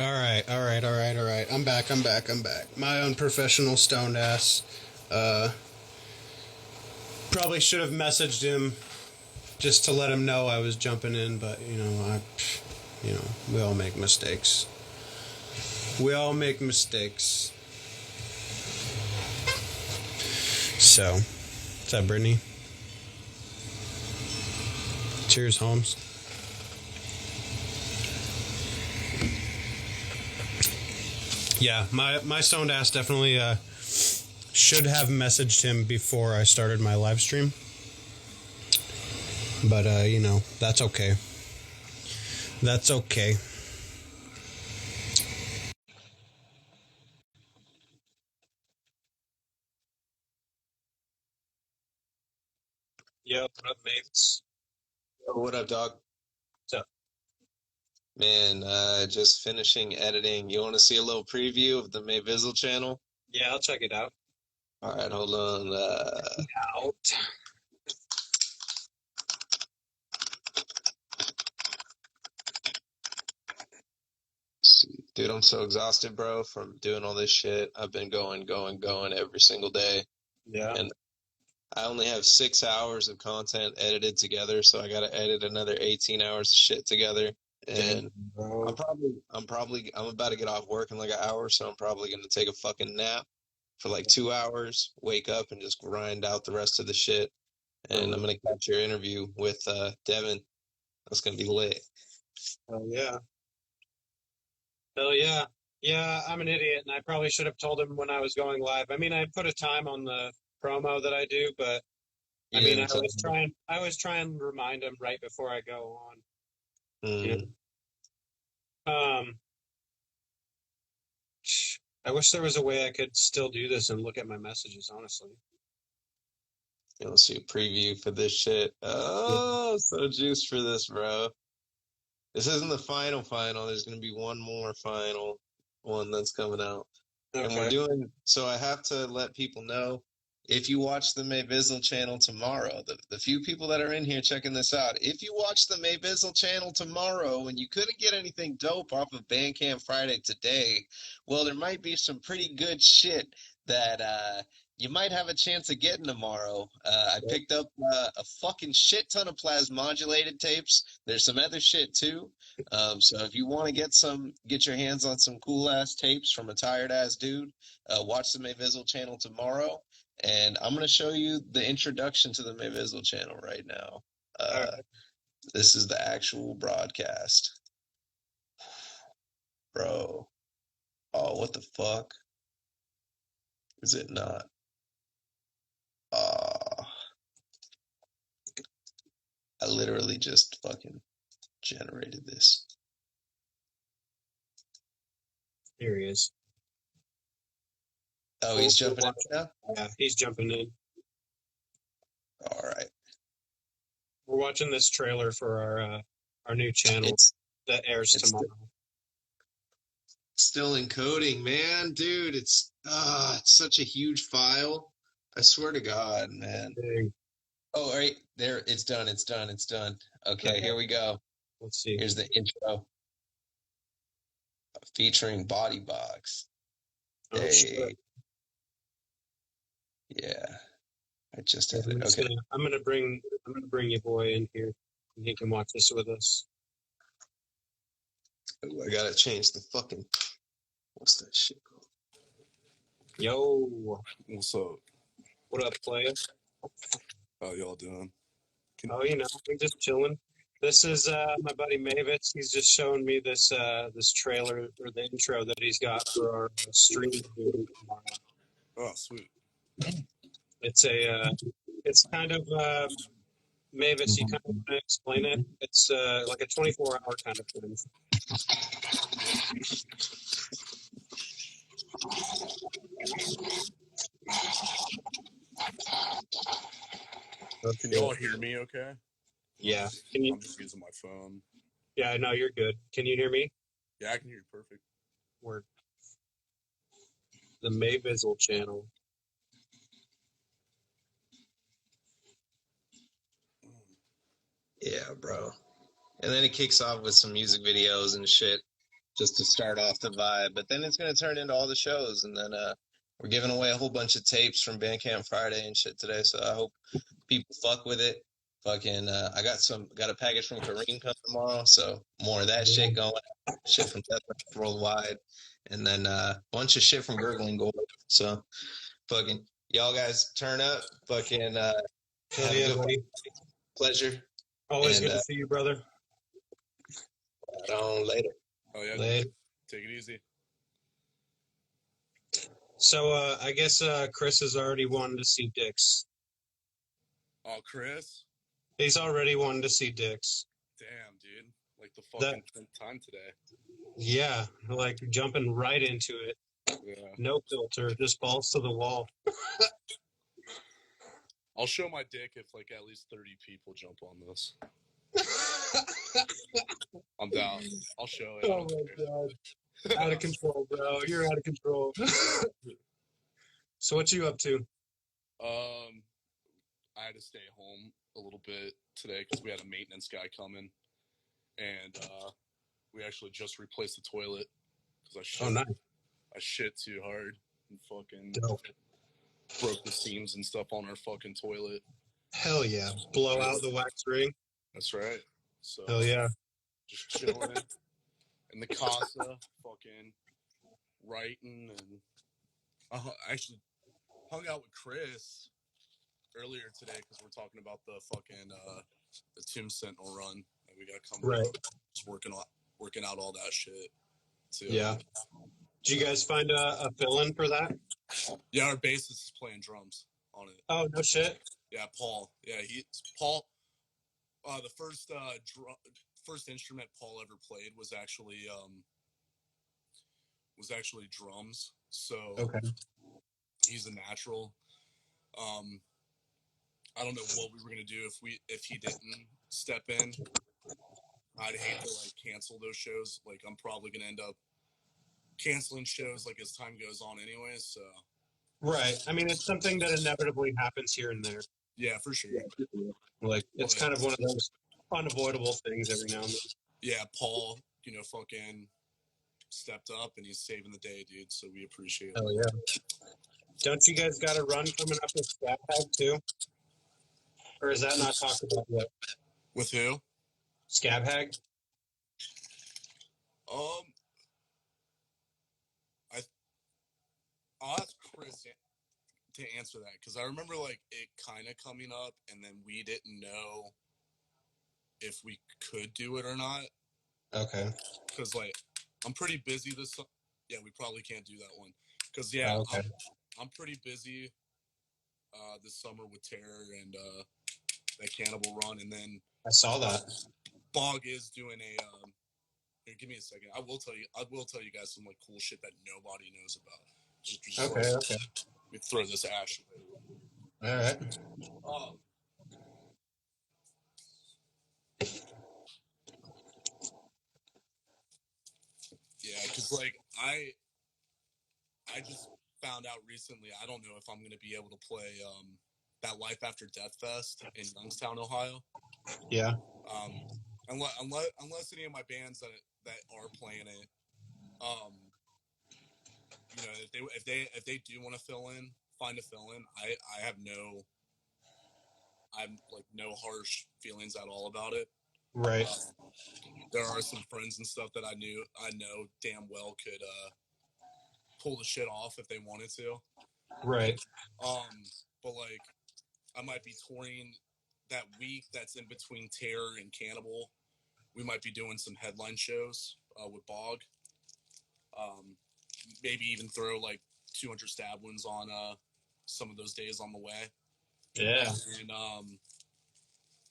All right. I'm back. My unprofessional stoned ass. Probably should have messaged him just to let him know I was jumping in, but we all make mistakes. So, what's up, Brittany? Cheers, Holmes. Yeah, my stoned ass definitely should have messaged him before I started my live stream. But, that's okay. That's okay. Yo, what up, mates? What up, dog? What's up? Man, just finishing editing. You want to see a little preview of the May Vizzle channel? Yeah, I'll check it out. All right, hold on. Out. Dude, I'm so exhausted, bro, from doing all this shit. I've been going every single day. Yeah. And I only have 6 hours of content edited together, so I got to edit another 18 hours of shit together. And bro. I'm about to get off work in like an hour, so I'm probably going to take a fucking nap for like 2 hours, wake up and just grind out the rest of the shit. And I'm going to catch your interview with Devin. That's going to be lit. Hell yeah. Hell yeah. Yeah, I'm an idiot, and I probably should have told him when I was going live. I mean, I put a time on the promo that I do, but I mean, I was trying to remind him right before I go on. You know? I wish there was a way I could still do this and look at my messages, honestly. You'll see a preview for this shit. Oh, so juiced for this, bro. This isn't the final. There's going to be one more final one that's coming out. Okay. And we're doing, so I have to let people know, if you watch the May Vizzle channel tomorrow, the few people that are in here checking this out, if you watch the May Vizzle channel tomorrow and you couldn't get anything dope off of Bandcamp Friday today, well, there might be some pretty good shit that you might have a chance of getting tomorrow. I picked up a fucking shit ton of plasmodulated tapes. There's some other shit too. So if you want to get your hands on some cool ass tapes from a tired ass dude, watch the May Vizzle channel tomorrow. And I'm going to show you the introduction to the May Vizzle channel right now. This is the actual broadcast. Bro. Oh, what the fuck? Is it not? I literally just fucking generated this. Here he is. Oh, he's jumping in now? Yeah, he's jumping in. All right. We're watching this trailer for our new channel that airs tomorrow. Still encoding, man. Dude, it's such a huge file. I swear to God, man. Dang. Oh, right there. It's done. Okay, here we go. Let's see. Here's the intro featuring BOGG BOYS. Oh, shit. Yeah. I just had it. Okay. I'm gonna bring your boy in here, and he can watch this with us. Ooh, I gotta change the fucking. What's that shit called? Yo. What's up? What up, player? How y'all doing? We're just chilling. This is my buddy Mavis. He's just showing me this trailer or the intro that he's got for our stream tomorrow. Oh, sweet. It's kind of Mavis. You kind of want to explain it. It's like a 24-hour kind of thing. Can y'all hear me okay? Yeah. I'm just using my phone. Yeah, no, you're good. Can you hear me? Yeah, I can hear you perfect. Word. The May Vizzle channel. Yeah, bro. And then it kicks off with some music videos and shit. just to start off the vibe. But then it's gonna turn into all the shows, and then we're giving away a whole bunch of tapes from Bandcamp Friday and shit today. So I hope people fuck with it. Fucking, I got a package from Kareem coming tomorrow, so more of that shit going. Shit from Death Metal Worldwide, and then a bunch of shit from Gurgling Gold. So fucking y'all guys turn up. Fucking have a good buddy. pleasure. Always And good to see you, brother. on later. Oh yeah, Later. take it easy. So I guess Chris has already wanted to see Dix. Oh, Chris. He's already wanted to see Dix. Damn, dude. Like the fucking 10th time today. Yeah, like jumping right into it. Yeah. No filter, just balls to the wall. I'll show my dick if like at least 30 people jump on this. I'm down. I'll show it. Oh my god. Out of control, bro. You're out of control. So what you up to? I had to stay home a little bit today because we had a maintenance guy coming, and we actually just replaced the toilet because Nice. I shit too hard and fucking Dope. broke the seams and stuff on our fucking toilet. Hell yeah. Blow out the wax ring. That's right. So Hell yeah. just chilling in the casa, fucking writing, and I actually hung out with Chris earlier today because we're talking about the fucking the Tim Sentinel run that we got coming. Right. Up. Just working out all that shit too. Yeah. Did you guys find a fill-in for that? Yeah, our bassist is playing drums on it. Oh, no shit. Yeah, Paul. Yeah, Paul. The first instrument Paul ever played was actually drums. So Okay. he's a natural. I don't know what we were gonna do if he didn't step in. I'd hate to like cancel those shows. Like I'm probably gonna end up canceling shows like as time goes on, anyways. So. Right. I mean, it's something that inevitably happens here and there. Yeah, for sure. Like it's kind of one of those unavoidable things every now and then. Yeah, Paul, fucking stepped up and he's saving the day, dude. So we appreciate it. Oh yeah. Don't you guys got a run coming up with Scab Hag too? Or is that not talked about yet? With who? Scab Hag? I'll ask Chris to answer that because I remember like it kind of coming up, and then we didn't know if we could do it or not. Okay. Because like I'm pretty busy this. Yeah, we probably can't do that one because okay. I'm pretty busy this summer with Terror and that Cannibal run, and then I saw that. BOGG is doing a. Here, give me a second. I will tell you guys some like cool shit that nobody knows about. Just Okay. like, Okay. we throw this ash away. All right. Yeah, because like I just found out recently. I don't know if I'm gonna be able to play that Life After Death Fest in Youngstown, Ohio. Yeah. Unless any of my bands that are playing it, if they do want to find a fill in, I have no harsh feelings at all about it. Right. There are some friends and stuff that I know damn well could pull the shit off if they wanted to. Right. But like I might be touring that week that's in between Terror and Cannibal. We might be doing some headline shows with BOGG. Maybe even throw like 200 stab wounds on some of those days on the way. Yeah. And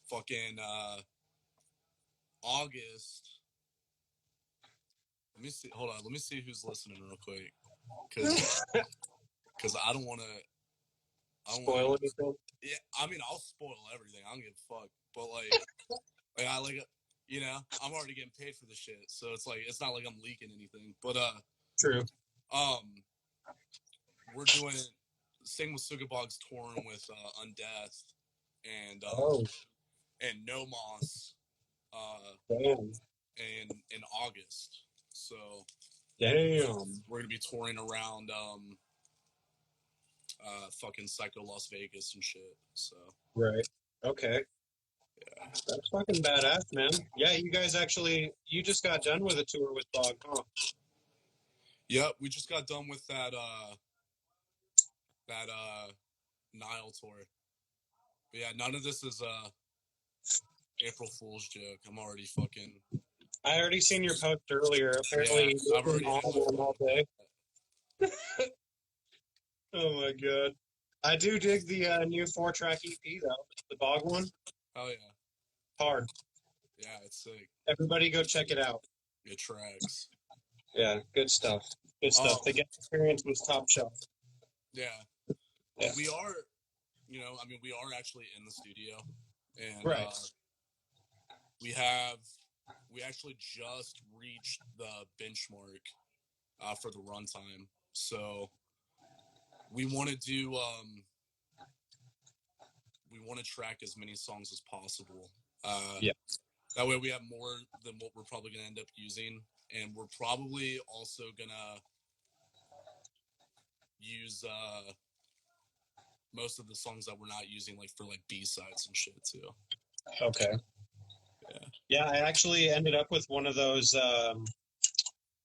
fucking August. Let me see. Hold on. Let me see who's listening real quick. Because I don't want to spoil anything. Yeah, I mean, I'll spoil everything. I don't give a fuck. But like I like, I'm already getting paid for this shit, so it's like it's not like I'm leaking anything. But true. We're doing Sanguisugabogg's touring with Undeath and No Moss in August. So Damn. we're gonna be touring around fucking Psycho Las Vegas and shit. So Right. Okay. That's fucking badass, man. Yeah, you guys actually, you just got done with a tour with BOGG, huh? yep, we just got done with that Nile tour. But yeah, none of this is April Fool's joke. I'm already fucking. I already seen your post earlier. Apparently, Yeah, I've already had my all day. Oh my god. I do dig the new 4-track EP though. The BOGG one. Oh yeah, Hard. yeah, it's sick. Everybody go check it out. It tracks. Yeah, good stuff. Good stuff. The guest experience was top shelf. Yeah. Yeah. We are, I mean, we are actually in the studio, and Right. we actually just reached the benchmark for the runtime. So we want to do, we want to track as many songs as possible. Yeah. That way we have more than what we're probably going to end up using. And we're probably also going to use most of the songs that we're not using, like for like B-sides and shit too. Okay. Yeah, I actually ended up with one of those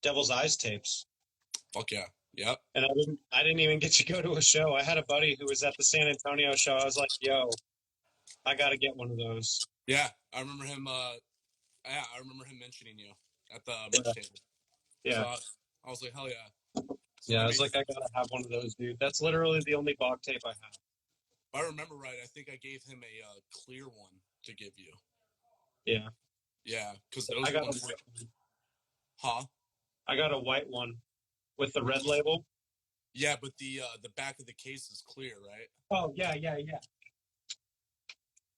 Devil's Eyes tapes. Fuck yeah. Yep. And I didn't even get to go to a show. I had a buddy who was at the San Antonio show. I was like, yo, I got to get one of those. Yeah, I remember him. I remember him mentioning you at the merch table. Yeah. So I was like, hell yeah. So Yeah, I was like, I gotta have one of those, dude. That's literally the only BOGG tape I have. If I remember right, I think I gave him a clear one to give you. Yeah. Yeah, because those ones were. Huh? I got a white one with the red label. Yeah, but the back of the case is clear, right? Oh yeah.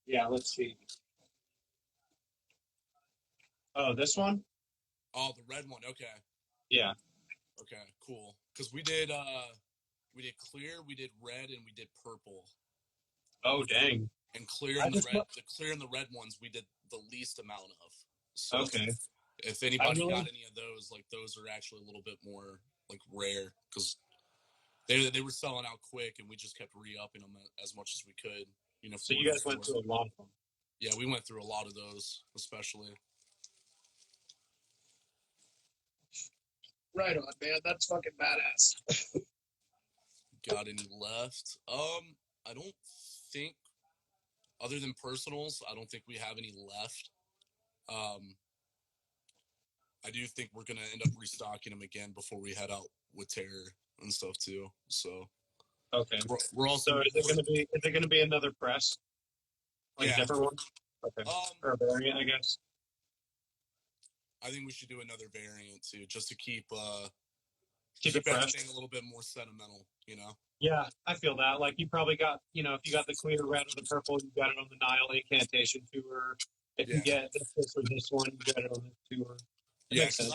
Yeah, let's see. Oh, this one? Oh, the red one. Okay. Yeah. Okay, cool. Because we did clear, we did red, and we did purple. Oh dang. And clear and the clear and the red ones we did the least amount of. So okay. If anybody got any of those, like those are actually a little bit more like rare because they were selling out quick, and we just kept re-upping them as much as we could. So you guys went through a lot of them. Yeah, we went through a lot of those, especially. Right on, man. That's fucking badass. Got any left? I don't think, other than personals, I don't think we have any left. I do think we're gonna end up restocking them again before we head out with Terror and stuff too. So okay, we're also. So is it gonna be another press? Like a different one? Okay. Or a variant, I guess. I think we should do another variant too, just to keep it fresh. Everything a little bit more sentimental, Yeah, I feel that. Like you probably got, if you got the clear red or the purple, you got it on the Nile Incantation tour. If you get this or this one, you got it on the tour. Yeah, because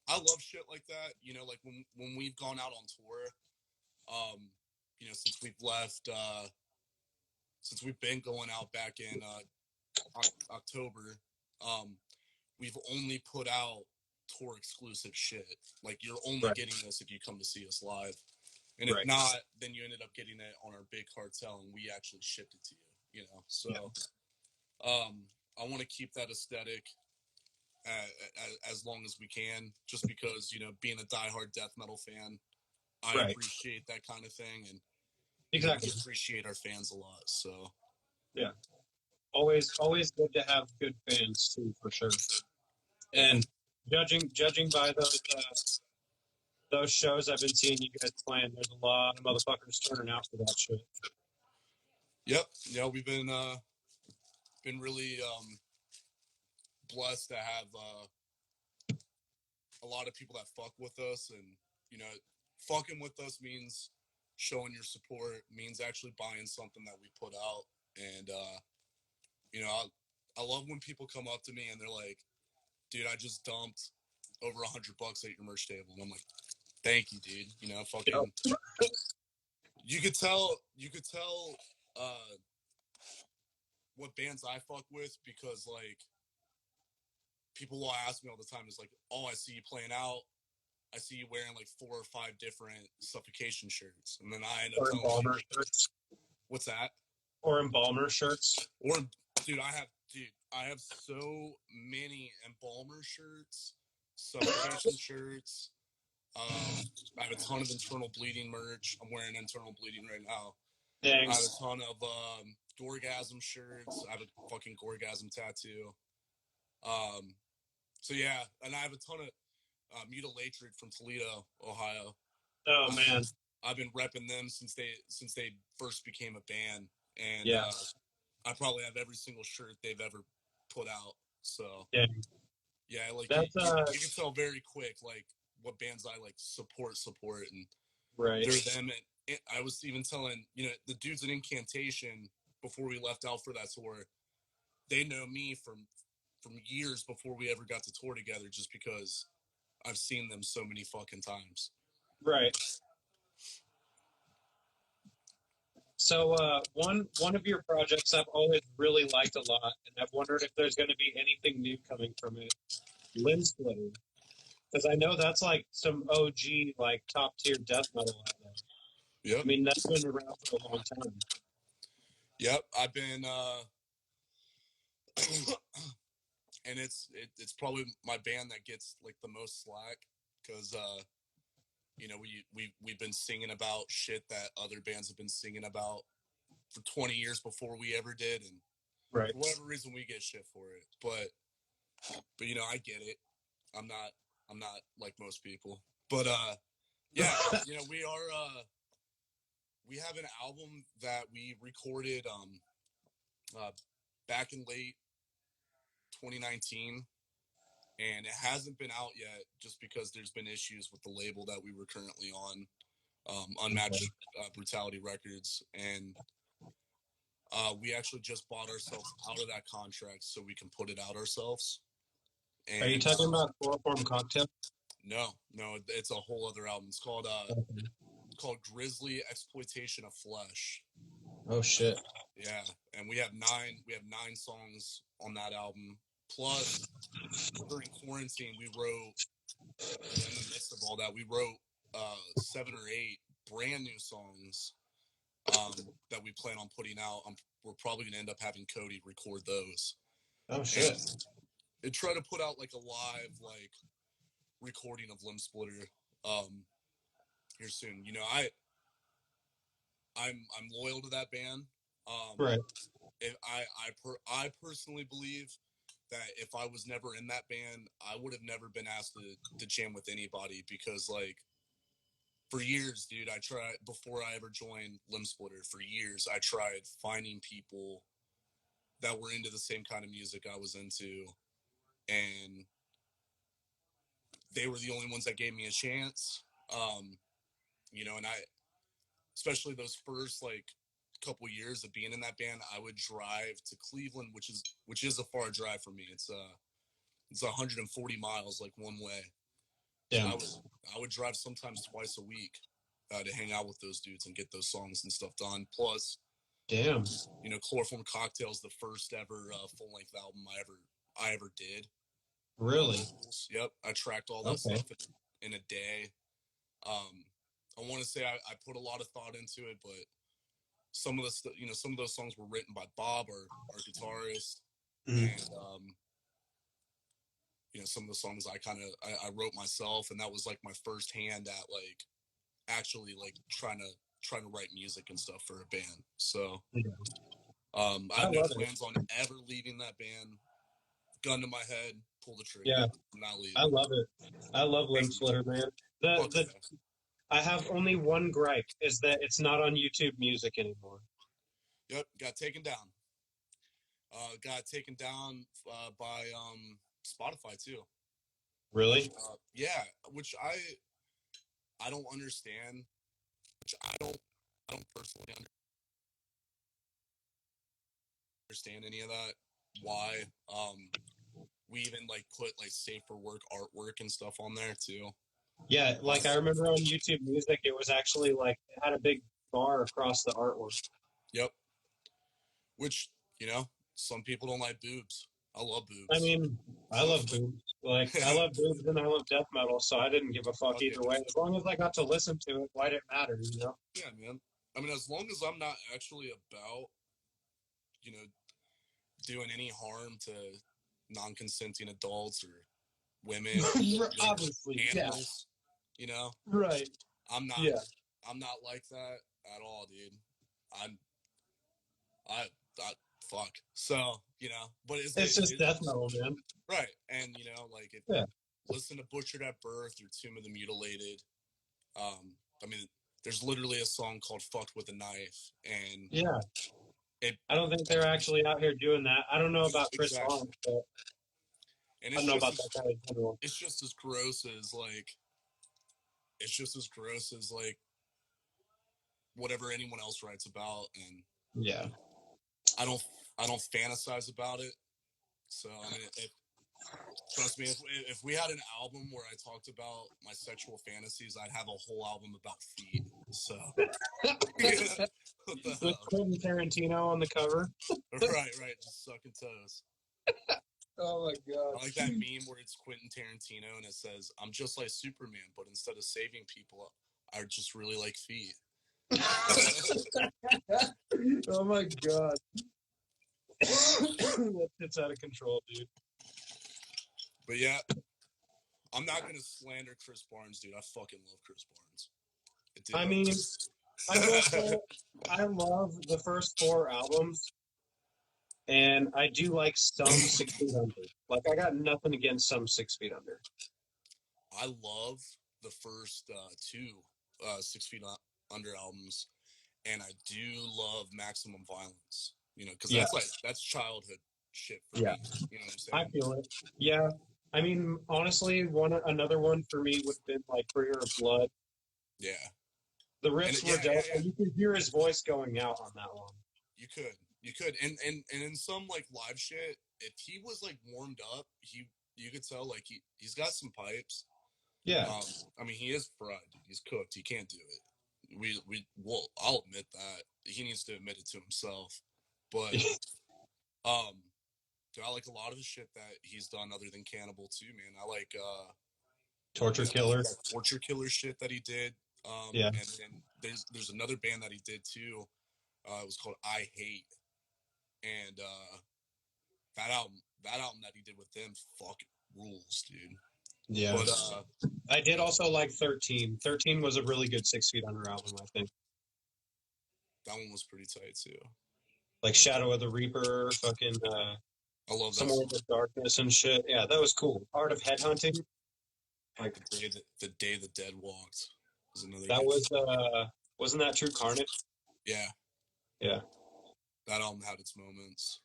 I love shit like that. Like when we've gone out on tour, since we've left, since we've been going out back in October, we've only put out tour exclusive shit. Like you're only getting this if you come to see us live, and if not, then you ended up getting it on our big cartel, and we actually shipped it to you. So I want to keep that aesthetic as long as we can, just because being a diehard death metal fan, I appreciate that kind of thing, and we appreciate our fans a lot. So yeah, always good to have good fans too, for sure. And judging by those shows I've been seeing you guys playing, there's a lot of motherfuckers turning out for that shit. Yep. Yeah, we've been really blessed to have a lot of people that fuck with us, and fucking with us means showing your support, means actually buying something that we put out, and I love when people come up to me and they're like, dude, I just dumped over $100 at your merch table, and I'm like, thank you, dude. Fucking you could tell what bands I fuck with, because like people will ask me all the time is like, oh, I see you playing out. I see you wearing like 4 or 5 different Suffocation shirts. And then I end up Or telling embalmer people, shirts. what's that? Or embalmer shirts. Or, dude, I have so many embalmer shirts, Suffocation shirts. I have a ton of internal bleeding merch. I'm wearing internal bleeding right now. I have a Thanks. ton of Gorgasm shirts. I have a fucking Gorgasm tattoo. So yeah, and I have a ton of Mutilatrix from Toledo, Ohio. Oh man. I've been repping them since they first became a band, and Yeah. I probably have every single shirt they've ever put out. So Yeah. yeah, like That's you can tell very quick like what bands I like support, and right. they're them. And I was even telling the dudes in Incantation before we left out for that tour, they know me from years before we ever got to tour together, just because I've seen them so many fucking times. Right. So one of your projects I've always really liked a lot, and I've wondered if there's going to be anything new coming from it. Limb Splitter, because I know that's like some OG, like top tier death metal out there. Yep. I mean, that's been around for a long time. Yep. I've been and it's probably my band that gets like the most slack, because we've been singing about shit that other bands have been singing about for 20 years before we ever did, and Right. for whatever reason we get shit for it. But I get it. I'm not like most people. But yeah, we have an album that we recorded back in late 2019, and it hasn't been out yet just because there's been issues with the label that we were currently on, Unmatched Brutality Records, and we actually just bought ourselves out of that contract so we can put it out ourselves. And, Are you talking about Chloroform Cocktail? No, it's a whole other album. It's called Grizzly Exploitation of Flesh. Oh shit. Yeah, and we have 9 songs on that album. Plus, during quarantine, we wrote, in the midst of all that, we wrote 7 or 8 brand new songs that we plan on putting out. We're probably gonna end up having Cody record those. Oh shit. And try to put out like a live recording of Limb Splitter here soon. I'm loyal to that band. Right. I personally believe that if I was never in that band, I would have never been asked to jam with anybody, because like for years, dude, I tried, before I ever joined Limb Splitter, for years I tried finding people that were into the same kind of music I was into, and they were the only ones that gave me a chance. And I, especially those first like couple years of being in that band, I would drive to Cleveland, which is a far drive for me. It's 140 miles like one way. Damn. So I would drive sometimes twice a week to hang out with those dudes and get those songs and stuff done. Plus, damn. Chloroform Cocktail is the first ever full length album I ever did. Really? Yep, I tracked all that stuff in a day. I want to say I put a lot of thought into it, but some of those songs were written by Bob, our guitarist, and some of the songs I wrote myself, and that was like my first hand at like actually like trying to write music and stuff for a band. So I have no plans on ever leaving that band. Gun to my head, pull the trigger. Yeah, I'm not leaving. I love it. I love Limb Splitter, man. I have only one gripe, is that it's not on YouTube Music anymore. Yep, got taken down. By Spotify too. Really? Yeah, which I don't understand. Which I don't personally understand any of that. Why? We even like put like safe for work artwork and stuff on there too. Yeah, like I remember on YouTube Music, it was actually like it had a big bar across the artwork. Yep. Which some people don't like boobs. I love boobs. I mean, I love boobs. Like, I love boobs and I love death metal, so I didn't give a fuck Okay. either way. As long as I got to listen to it, why did it matter, you know? Yeah, man. I mean, as long as I'm not actually about, you know, doing any harm to non-consenting adults or women, or Obviously, animals, you know, yeah. Right. I'm not. Yeah. I'm not like that at all, dude. I'm. I fuck. So but It's just death metal, man. right? And like if Yeah. listen to Butchered at Birth or Tomb of the Mutilated. I mean, there's literally a song called "Fucked with a Knife," and Yeah. it. I don't think they're actually out here doing that. I don't know about Chris Exactly. Long, but And I don't know about that guy in general. it's just as gross as like. It's just as gross as like whatever anyone else writes about, and Yeah. I don't fantasize about it. So I mean, trust me, if we had an album where I talked about my sexual fantasies, I'd have a whole album about feet. So what the With hell? Quentin Tarantino on the cover. Right, just sucking toes. Oh my god. I like that meme where it's Quentin Tarantino and it says, "I'm just like Superman, but instead of saving people, I just really like feet." Oh my god. It's out of control, dude. But yeah, I'm not gonna slander Chris Barnes, dude. I fucking love Chris Barnes. I mean, I will say I love the first 4 albums, and I do like some 6 Feet Under. Like, I got nothing against some 6 Feet Under. I love the first 2 6 Feet Under albums, and I do love Maximum Violence. Because that's childhood shit for Yeah. me. You know what I'm saying? I feel it. Yeah. I mean, honestly, another one for me would have been like Bringer of Blood. Yeah. The riffs were dope, yeah. and you could hear his voice going out on that one. You could, and in some like live shit, if he was like warmed up, you could tell like he's got some pipes. Yeah. I mean, he is fried. He's cooked. He can't do it. Well, I'll admit that he needs to admit it to himself. But dude, I like a lot of the shit that he's done other than Cannibal too, man. I like Torture Killer. Torture Killer shit that he did. Yeah. And then there's another band that he did too. It was called I Hate, and that album that he did with them fucking rules, dude. Yeah. But I did also like 13. 13 was a really good 6 Feet Under album, I think. that one was pretty tight too. Like Shadow of the Reaper, fucking I love that Somewhere in the Darkness and shit. Yeah, that was cool. Art of Headhunting. Like the day the dead walked was another. That was wasn't that True Carnage? Yeah. Yeah. That album had its moments.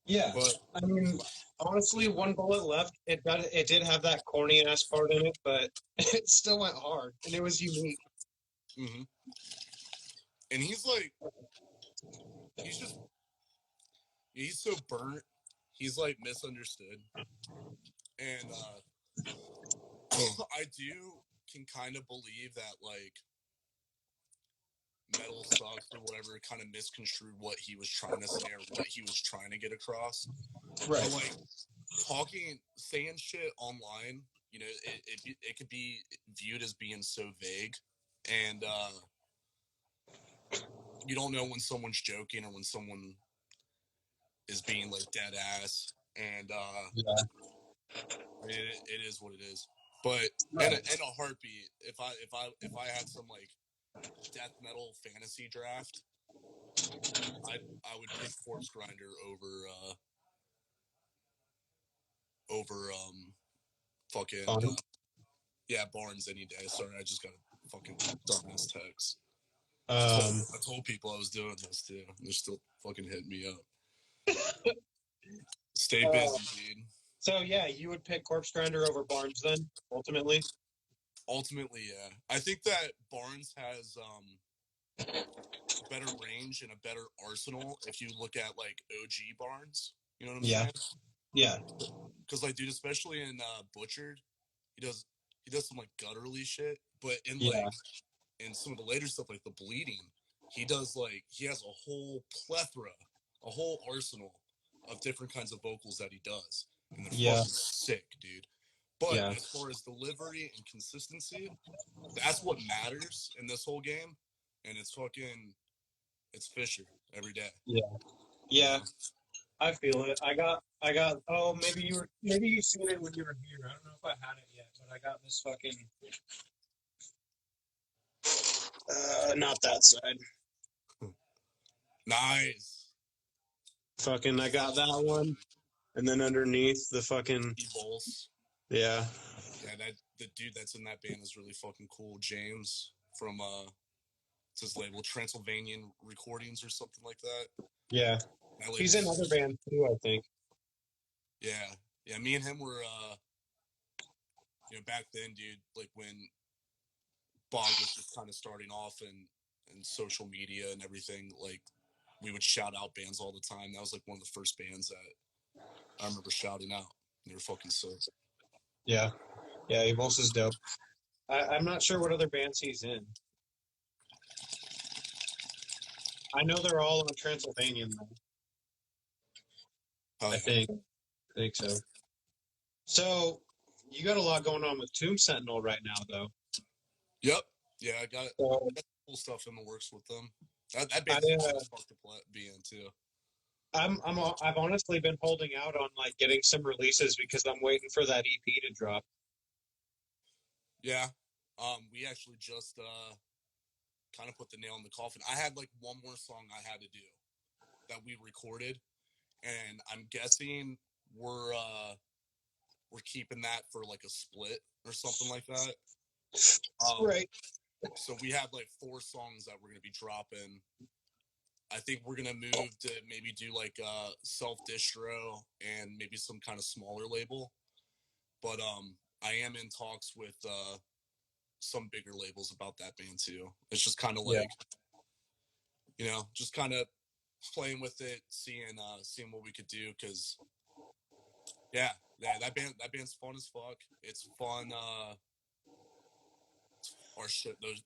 Yeah, but I mean, honestly, One Bullet Left. It did have that corny ass part in it, but it still went hard, and it was unique. Mm-hmm. And he's so burnt. He's like misunderstood, and I can kind of believe that like metal sucks or whatever kind of misconstrued what he was trying to say or what he was trying to get across. Right. But like saying shit online, it could be viewed as being so vague, and you don't know when someone's joking or when someone is being like dead ass. And Yeah. I mean, it is what it is. But in a heartbeat, if I had some like death metal fantasy draft, I would pick Corpse Grinder over fucking Barnes any day. Sorry, I just got a fucking dumbass text. I told people I was doing this too. They're still fucking hitting me up. Stay busy, dude. So yeah, you would pick Corpse Grinder over Barnes then, ultimately? Ultimately, yeah. I think that Barnes has better range and a better arsenal if you look at like OG Barnes. You know what I'm saying? Yeah. Because like, dude, especially in Butchered, he does some like gutturally shit. But in in some of the later stuff like the Bleeding, he has a whole plethora, a whole arsenal of different kinds of vocals that he does, and they're Yeah. fucking sick, dude. But Yeah. as far as delivery and consistency, that's what matters in this whole game, and it's Fisher every day. Yeah. Yeah. I feel it. I got. Oh, maybe you've seen it when you were here. I don't know if I had it yet, but I got this fucking. Not that side. Nice. Fucking, I got that one, and then underneath the fucking. E-Bowls. Yeah. Yeah, the dude that's in that band is really fucking cool. James from it's his label, Transylvanian Recordings or something like that. Yeah. That He's in other bands too, I think. Yeah. Me and him were back then, dude, like when BOGG was just kind of starting off and social media and everything, like we would shout out bands all the time. That was like one of the first bands that I remember shouting out. They were fucking sick. Yeah. Yeah, Evils is dope. I'm not sure what other bands he's in. I know they're all on Transylvanian, though. Oh, I think so. So, you got a lot going on with Tomb Sentinel right now, though. Yep. Yeah, I got So, cool stuff in the works with them. That band's fun to be in too. I've honestly been holding out on like getting some releases because I'm waiting for that EP to drop. Yeah. We actually just kind of put the nail in the coffin. I had like one more song I had to do that we recorded, and I'm guessing we're keeping that for like a split or something like that. Right. So we have like 4 songs that we're gonna be dropping. I think we're gonna move to maybe do like self distro and maybe some kind of smaller label. But I am in talks with some bigger labels about that band too. It's just kind of like just kind of playing with it, seeing what we could do, because that band's fun as fuck. It's fun.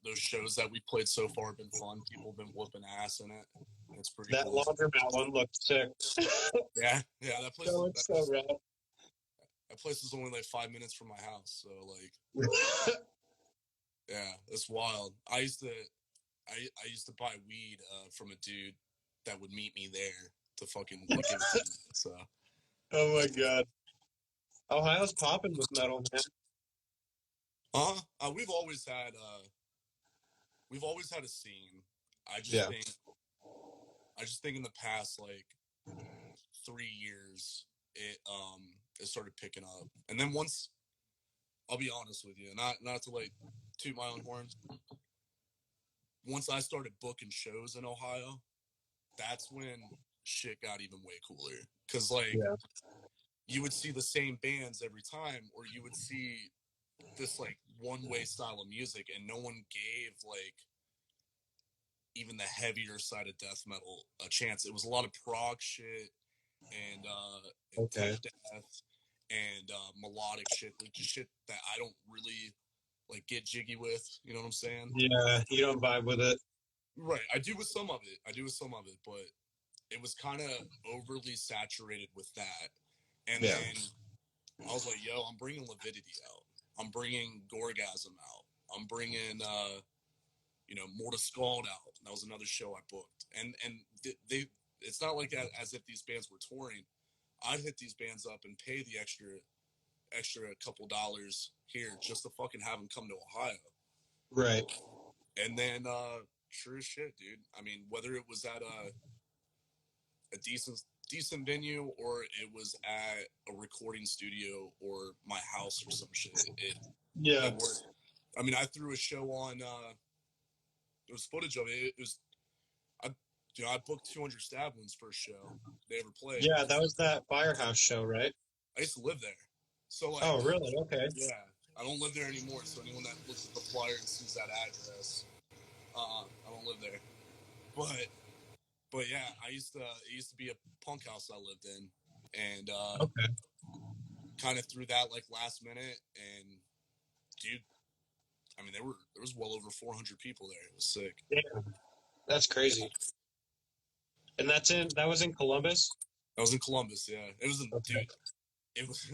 Those shows that we played so far have been fun. People have been whooping ass in it. It's pretty That cool. laundromat one looked sick. Yeah, that place. So it's so rad. That place is only like 5 minutes from my house, so like, yeah, it's wild. I used to buy weed from a dude that would meet me there to fucking like, give it to me. So. Oh my god. Ohio's popping with metal, man. We've always had a scene. I just think in the past like 3 years it started picking up. And then once, I'll be honest with you, not to like toot my own horn, once I started booking shows in Ohio, that's when shit got even way cooler. Cause like you would see the same bands every time, or you would see this like one-way style of music, and no one gave like even the heavier side of death metal a chance. It was a lot of prog shit and tech death and melodic shit, like just shit that I don't really like get jiggy with. You know what I'm saying? Yeah, you don't vibe with it. Right. I do with some of it, but it was kind of overly saturated with that. And then I was like, yo, I'm bringing Lividity out. I'm bringing Gorgasm out. I'm bringing, Morta Scald out. That was another show I booked. And they it's not like as if these bands were touring. I'd hit these bands up and pay the extra couple dollars here just to fucking have them come to Ohio. Right. And then, sure as shit, dude. I mean, whether it was at a decent venue or it was at a recording studio or my house or some shit, it worked. I mean, I threw a show on. There was footage of it. It was I booked 200 Stab Wounds first show they ever played. Yeah, that was that Firehouse show, right? I used to live there. So like, oh, really? Okay. Yeah, I don't live there anymore. So anyone that looks at the flyer and sees that address, I don't live there. But yeah, it used to be a punk house I lived in, and kind of threw that like last minute, and dude, I mean there was well over 400 people there. It was sick. Damn. That's crazy. And that was in Columbus? I was in Columbus. Yeah, it was in Okay. dude. It was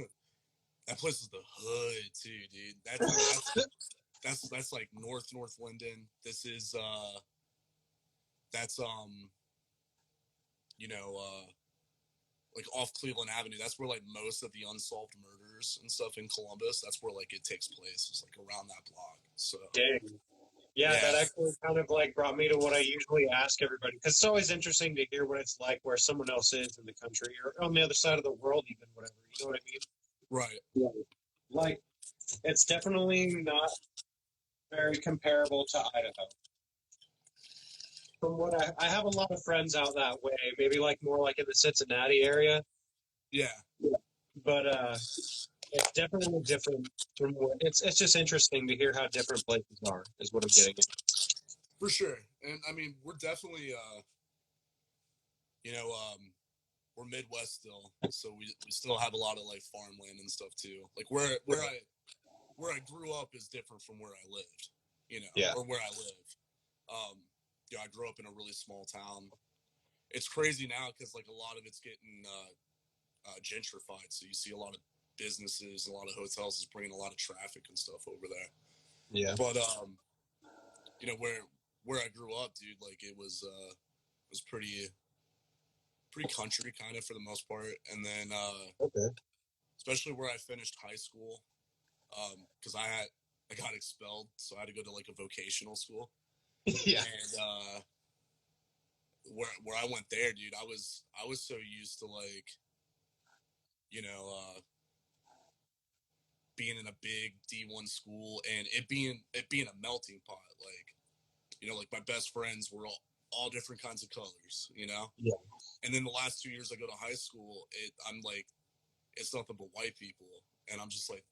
that place is the hood too, dude. That's like North Linden. This is that's you know like off Cleveland Avenue. That's where like most of the unsolved murders and stuff in Columbus. That's where like it takes place. It's like around that block. So Dang. Yeah, yeah, that actually kind of like brought me to what I usually ask everybody, because it's always interesting to hear what it's like where someone else is in the country or on the other side of the world, even whatever. You know what I mean? right. Yeah. Like, it's definitely not very comparable to Idaho. From what I have a lot of friends out that way, maybe like more like in the Cincinnati area, Yeah, but it's definitely different from what it's just interesting to hear how different places are, is what I'm getting at. for sure. And I mean, we're definitely you know we're Midwest still, so we still have a lot of like farmland and stuff too. Like where I grew up is different from where I lived, you know, Yeah. or where I live. I grew up in a really small town. It's crazy now because like a lot of it's getting gentrified, so you see a lot of businesses, a lot of hotels is bringing a lot of traffic and stuff over there. Yeah. But where I grew up, dude, like it was pretty country kind of for the most part, and then Okay. especially where I finished high school, because I got expelled, so I had to go to like a vocational school. Yeah. And where I went there, dude, I was so used to like, you know, being in a big D1 school and it being a melting pot. Like, you know, like my best friends were all different kinds of colors, you know. Yeah. And then the last 2 years I go to high school, I'm like, it's nothing but white people, and I'm just like,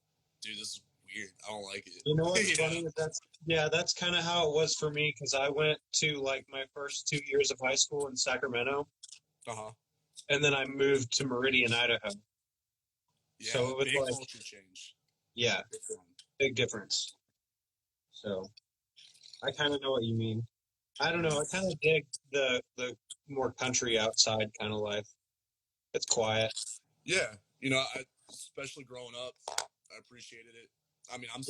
dude, this is weird. I don't like it. You know what's You funny? know? That's kind of how it was for me, because I went to like my first 2 years of high school in Sacramento, Uh-huh. and then I moved to Meridian, Idaho. Yeah, So it was big like, culture change. yeah, big difference. So I kind of know what you mean. I don't know. I kind of dig the more country outside kind of life. It's quiet. Yeah, you know, especially growing up, I appreciated it. I mean, I'm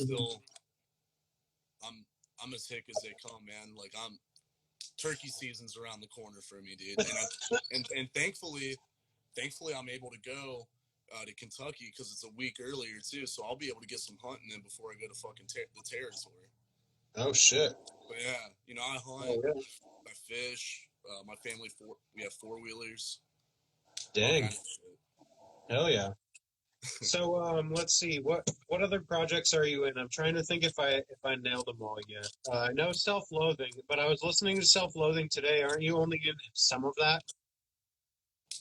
I'm as hick as they come, man. Like turkey season's around the corner for me, dude. And thankfully I'm able to go to Kentucky because it's a week earlier too, so I'll be able to get some hunting in before I go to fucking the territory. Oh shit! But yeah, you know, I hunt, Oh, really? I fish. My family we have 4-wheelers. Dang! Kind of shit. Hell yeah! So let's see. What other projects are you in? I'm trying to think if I nailed them all yet. I know Self-Loathing, but I was listening to Self-Loathing today. Aren't you only in some of that?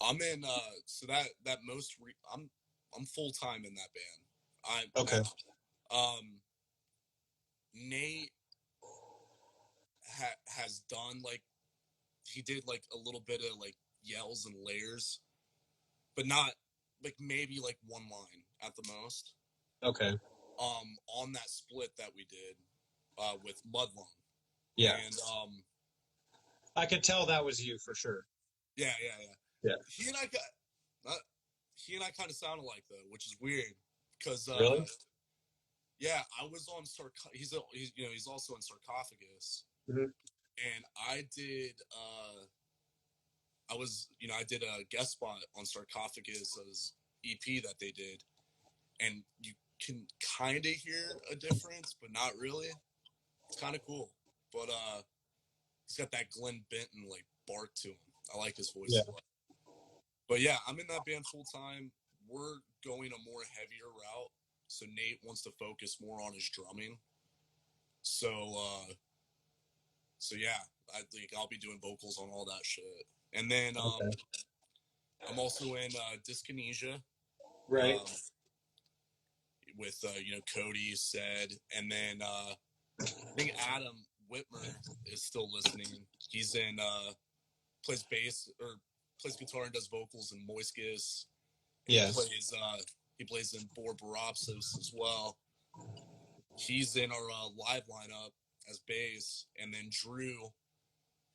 I'm in so that most I'm full time in that band. I'm Okay. now. Nate has done like he did like a little bit of like yells and layers, but not like maybe like one line at the most. Okay. On that split that we did with Mudlung. Yeah. And I could tell that was you for sure. yeah. Yeah. He and I kind of sound alike though, which is weird because Really? yeah, I was on he's also in Sarcophagus. Mm-hmm. And I did I did a guest spot on Sarcophagus' EP that they did, and you can kind of hear a difference, but not really. It's kind of cool, but he's got that Glenn Benton like bark to him. I like his voice a lot. But yeah, I'm in that band full time. We're going a more heavier route, so Nate wants to focus more on his drumming. So yeah, I'll be doing vocals on all that shit. And then I'm also in Dyskinesia. Right. With Cody said, and then I think Adam Whitmer is still listening. He's in plays bass or plays guitar and does vocals in Moiscus. Yeah. He plays in Boropsis as well. He's in our live lineup as bass, and then Drew,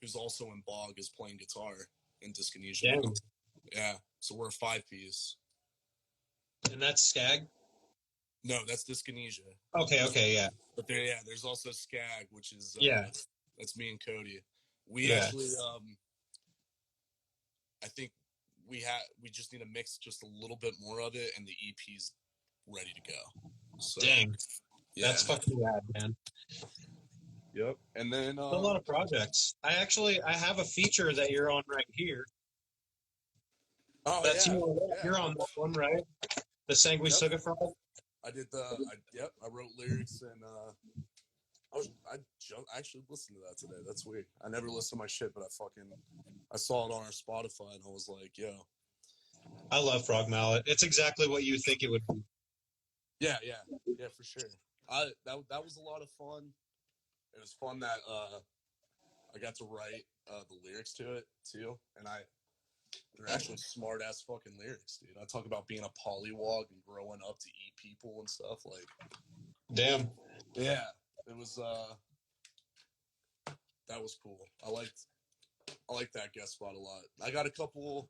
who's also in BOGG, is playing guitar in Dyskinesia. Damn. Yeah. So we're a 5-piece. And that's Skag? No, that's Dyskinesia. Okay, yeah. But there's also Skag, which is that's me and Cody. We actually I think we just need to mix just a little bit more of it, and the EP's ready to go. So, Dang. Yeah. That's fucking rad, man. Yep. And then a lot of projects. I have a feature that you're on right here. Oh, That's you're on that one, right? The Sanguisugabogg. I did I wrote lyrics, and I actually listened to that today. That's weird. I never listened to my shit, but I saw it on our Spotify, and I was like, yo. I love Frog Mallet. It's exactly what you think it would be. Yeah, for sure. That was a lot of fun. It was fun that I got to write the lyrics to it too, and they're actually smart ass fucking lyrics, dude. I talk about being a pollywog and growing up to eat people and stuff. Like, damn. Yeah, it was. That was cool. I liked that guest spot a lot. I got a couple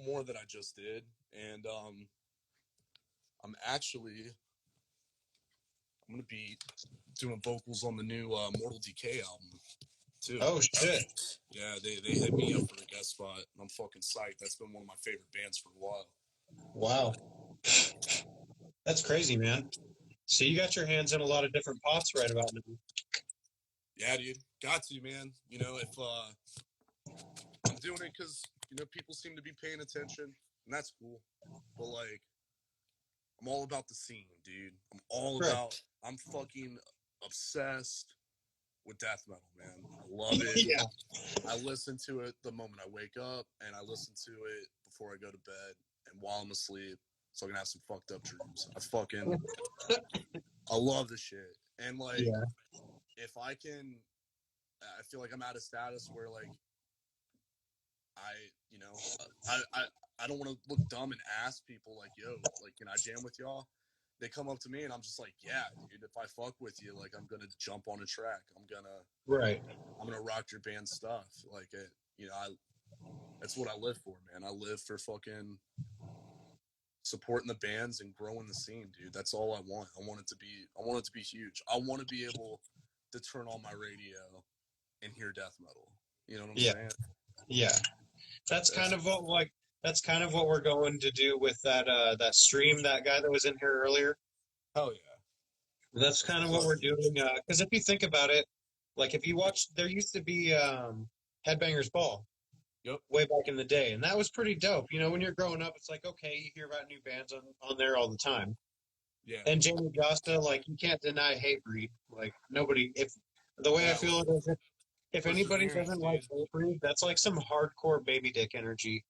more that I just did, and I'm gonna be doing vocals on the new Mortal Decay album too. Oh shit! Yeah, they hit me up for a guest spot, and I'm fucking psyched. That's been one of my favorite bands for a while. Wow, that's crazy, man. So you got your hands in a lot of different pots right about now. Yeah, dude, got to, man. You know, if I'm doing it because people seem to be paying attention, and that's cool. But like, I'm all about the scene, dude. I'm fucking obsessed with death metal, man. I love it. Yeah. I listen to it the moment I wake up, and I listen to it before I go to bed and while I'm asleep, so I can have some fucked up dreams. I love the shit. And like, if I feel like I'm at a status where like, I don't want to look dumb and ask people like, yo, like, can I jam with y'all? They come up to me and I'm just like, yeah, dude, if I fuck with you, like, I'm gonna jump on a track. I'm gonna rock your band stuff. Like, that's what I live for, man. I live for fucking supporting the bands and growing the scene, dude. That's all I want. I want it to be huge. I want to be able to turn on my radio and hear death metal. You know what I'm saying? Yeah. That's kind of what we're going to do with that stream, that guy that was in here earlier. Oh yeah. That's kind of what we're doing. Because if you think about it, like if you watch, there used to be Headbangers Ball. Yep. Way back in the day, and that was pretty dope. You know, when you're growing up, it's like, okay, you hear about new bands on there all the time. Yeah. And Jamie Josta, like, you can't deny Hatebreed. Like, nobody, I feel it is, if anybody doesn't like Hatebreed, that's like some hardcore baby dick energy.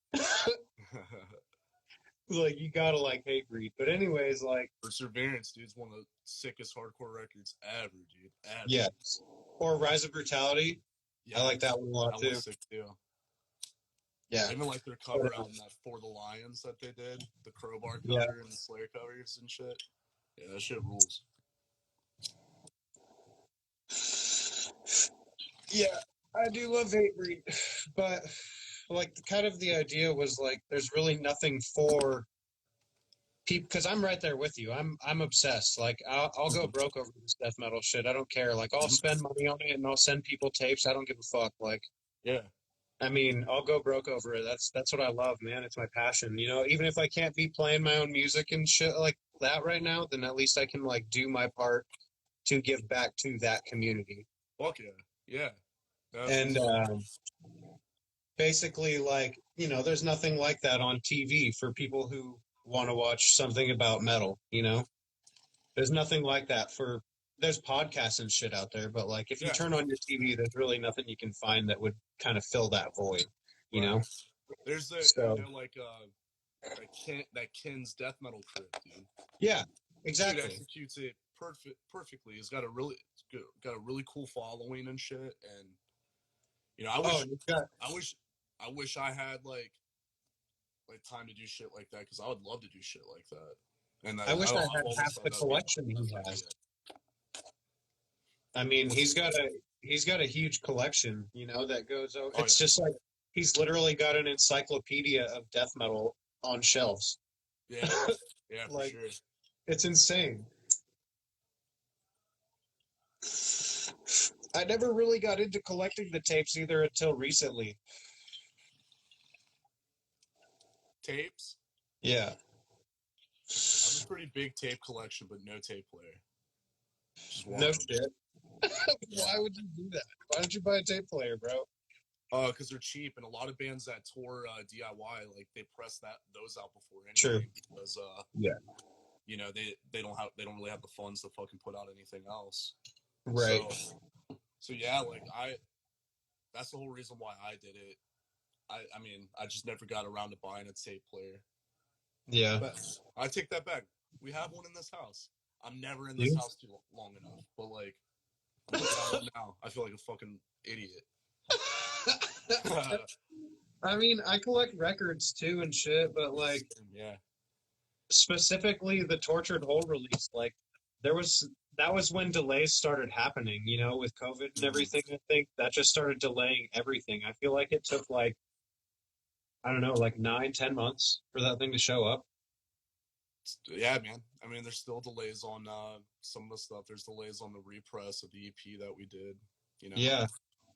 Like, you gotta like Hatebreed. But anyways, like, Perseverance, dude, is one of the sickest hardcore records ever, dude. Ever. Yes. Or Rise of Brutality. Yeah, I like that one a lot too. Sick too. Yeah. I even like their cover album, that For the Lions that they did, the Crowbar cover and the Slayer covers and shit. Yeah, that shit rules. Yeah, I do love Hatebreed, but like kind of the idea was like there's really nothing for people, because I'm right there with you. I'm obsessed. Like I'll go broke over this death metal shit. I don't care. Like I'll spend money on it and I'll send people tapes. I don't give a fuck. Like yeah. I mean, I'll go broke over it. That's what I love, man. It's my passion. You know, even if I can't be playing my own music and shit like that right now, then at least I can like do my part to give back to that community. Fuck yeah. Yeah. And basically, like, you know, there's nothing like that on TV for people who want to watch something about metal, you know? There's nothing like that there's podcasts and shit out there, but like if you turn on your TV, there's really nothing you can find that would kind of fill that void, you know? There's that Ken's death metal crib, dude. Yeah, exactly. Dude executes it perfectly. He's got a really cool following and shit, and you know, I wish I had like time to do shit like that, because I would love to do shit like that. And I wish I had half the collection he has. I mean, he's got a huge collection, you know, that goes over. It's just like he's literally got an encyclopedia of death metal on shelves. Yeah, yeah, for Like, sure. it's insane. I never really got into collecting the tapes either until recently. Tapes? Yeah. I have a pretty big tape collection, but no tape player. Just No wild. shit. Why would you do that? Why don't you buy a tape player, bro? Because they're cheap, and a lot of bands that tour DIY, like they press those out before True. anything because Yeah. you know they don't really have the funds to fucking put out anything else. Right. So yeah, like that's the whole reason why I did it. I mean, I just never got around to buying a tape player. Yeah. But I take that back. We have one in this house. I'm never in this house too long enough. But like, I'm looking at it now. I feel like a fucking idiot. I mean, I collect records too and shit, but like, yeah, specifically the Tortured Whole release, like, that was when delays started happening, you know, with COVID and everything. I think that just started delaying everything. I feel like it took like, I don't know, like 9-10 months for that thing to show up. yeah, man. I mean, there's still delays on some of the stuff. There's delays on the repress of the EP that we did. You know. Yeah.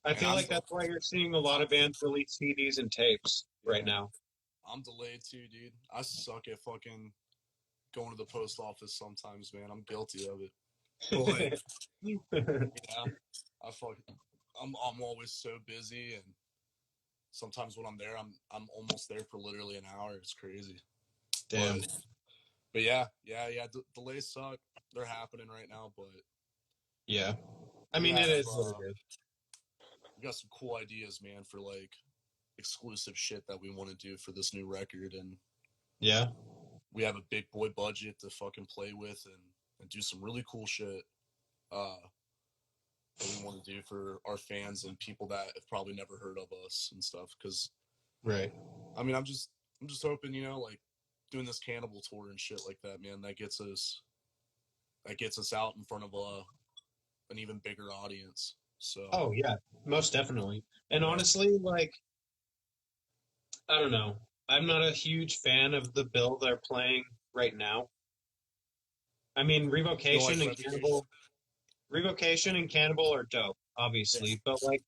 I feel like that's why you're seeing a lot of bands release CDs and tapes right now. I'm delayed too, dude. I suck at fucking going to the post office sometimes, man. I'm guilty of it. But yeah, I'm always so busy, and sometimes when I'm there, I'm almost there for literally an hour. It's crazy. Damn. But yeah. Delays suck. They're happening right now, but yeah. I mean, it is what it is. We got some cool ideas, man, for like exclusive shit that we want to do for this new record, and yeah, we have a big boy budget to fucking play with and do some really cool shit that we want to do for our fans and people that have probably never heard of us and stuff. Because right. I mean, I'm just hoping, you know, like doing this Cannibal tour and shit like that, man, that gets us out in front of an even bigger audience. So oh yeah, most definitely. And honestly, like, I don't know, I'm not a huge fan of the bill they're playing right now. I mean, Revocation and Cannibal are dope, obviously, but like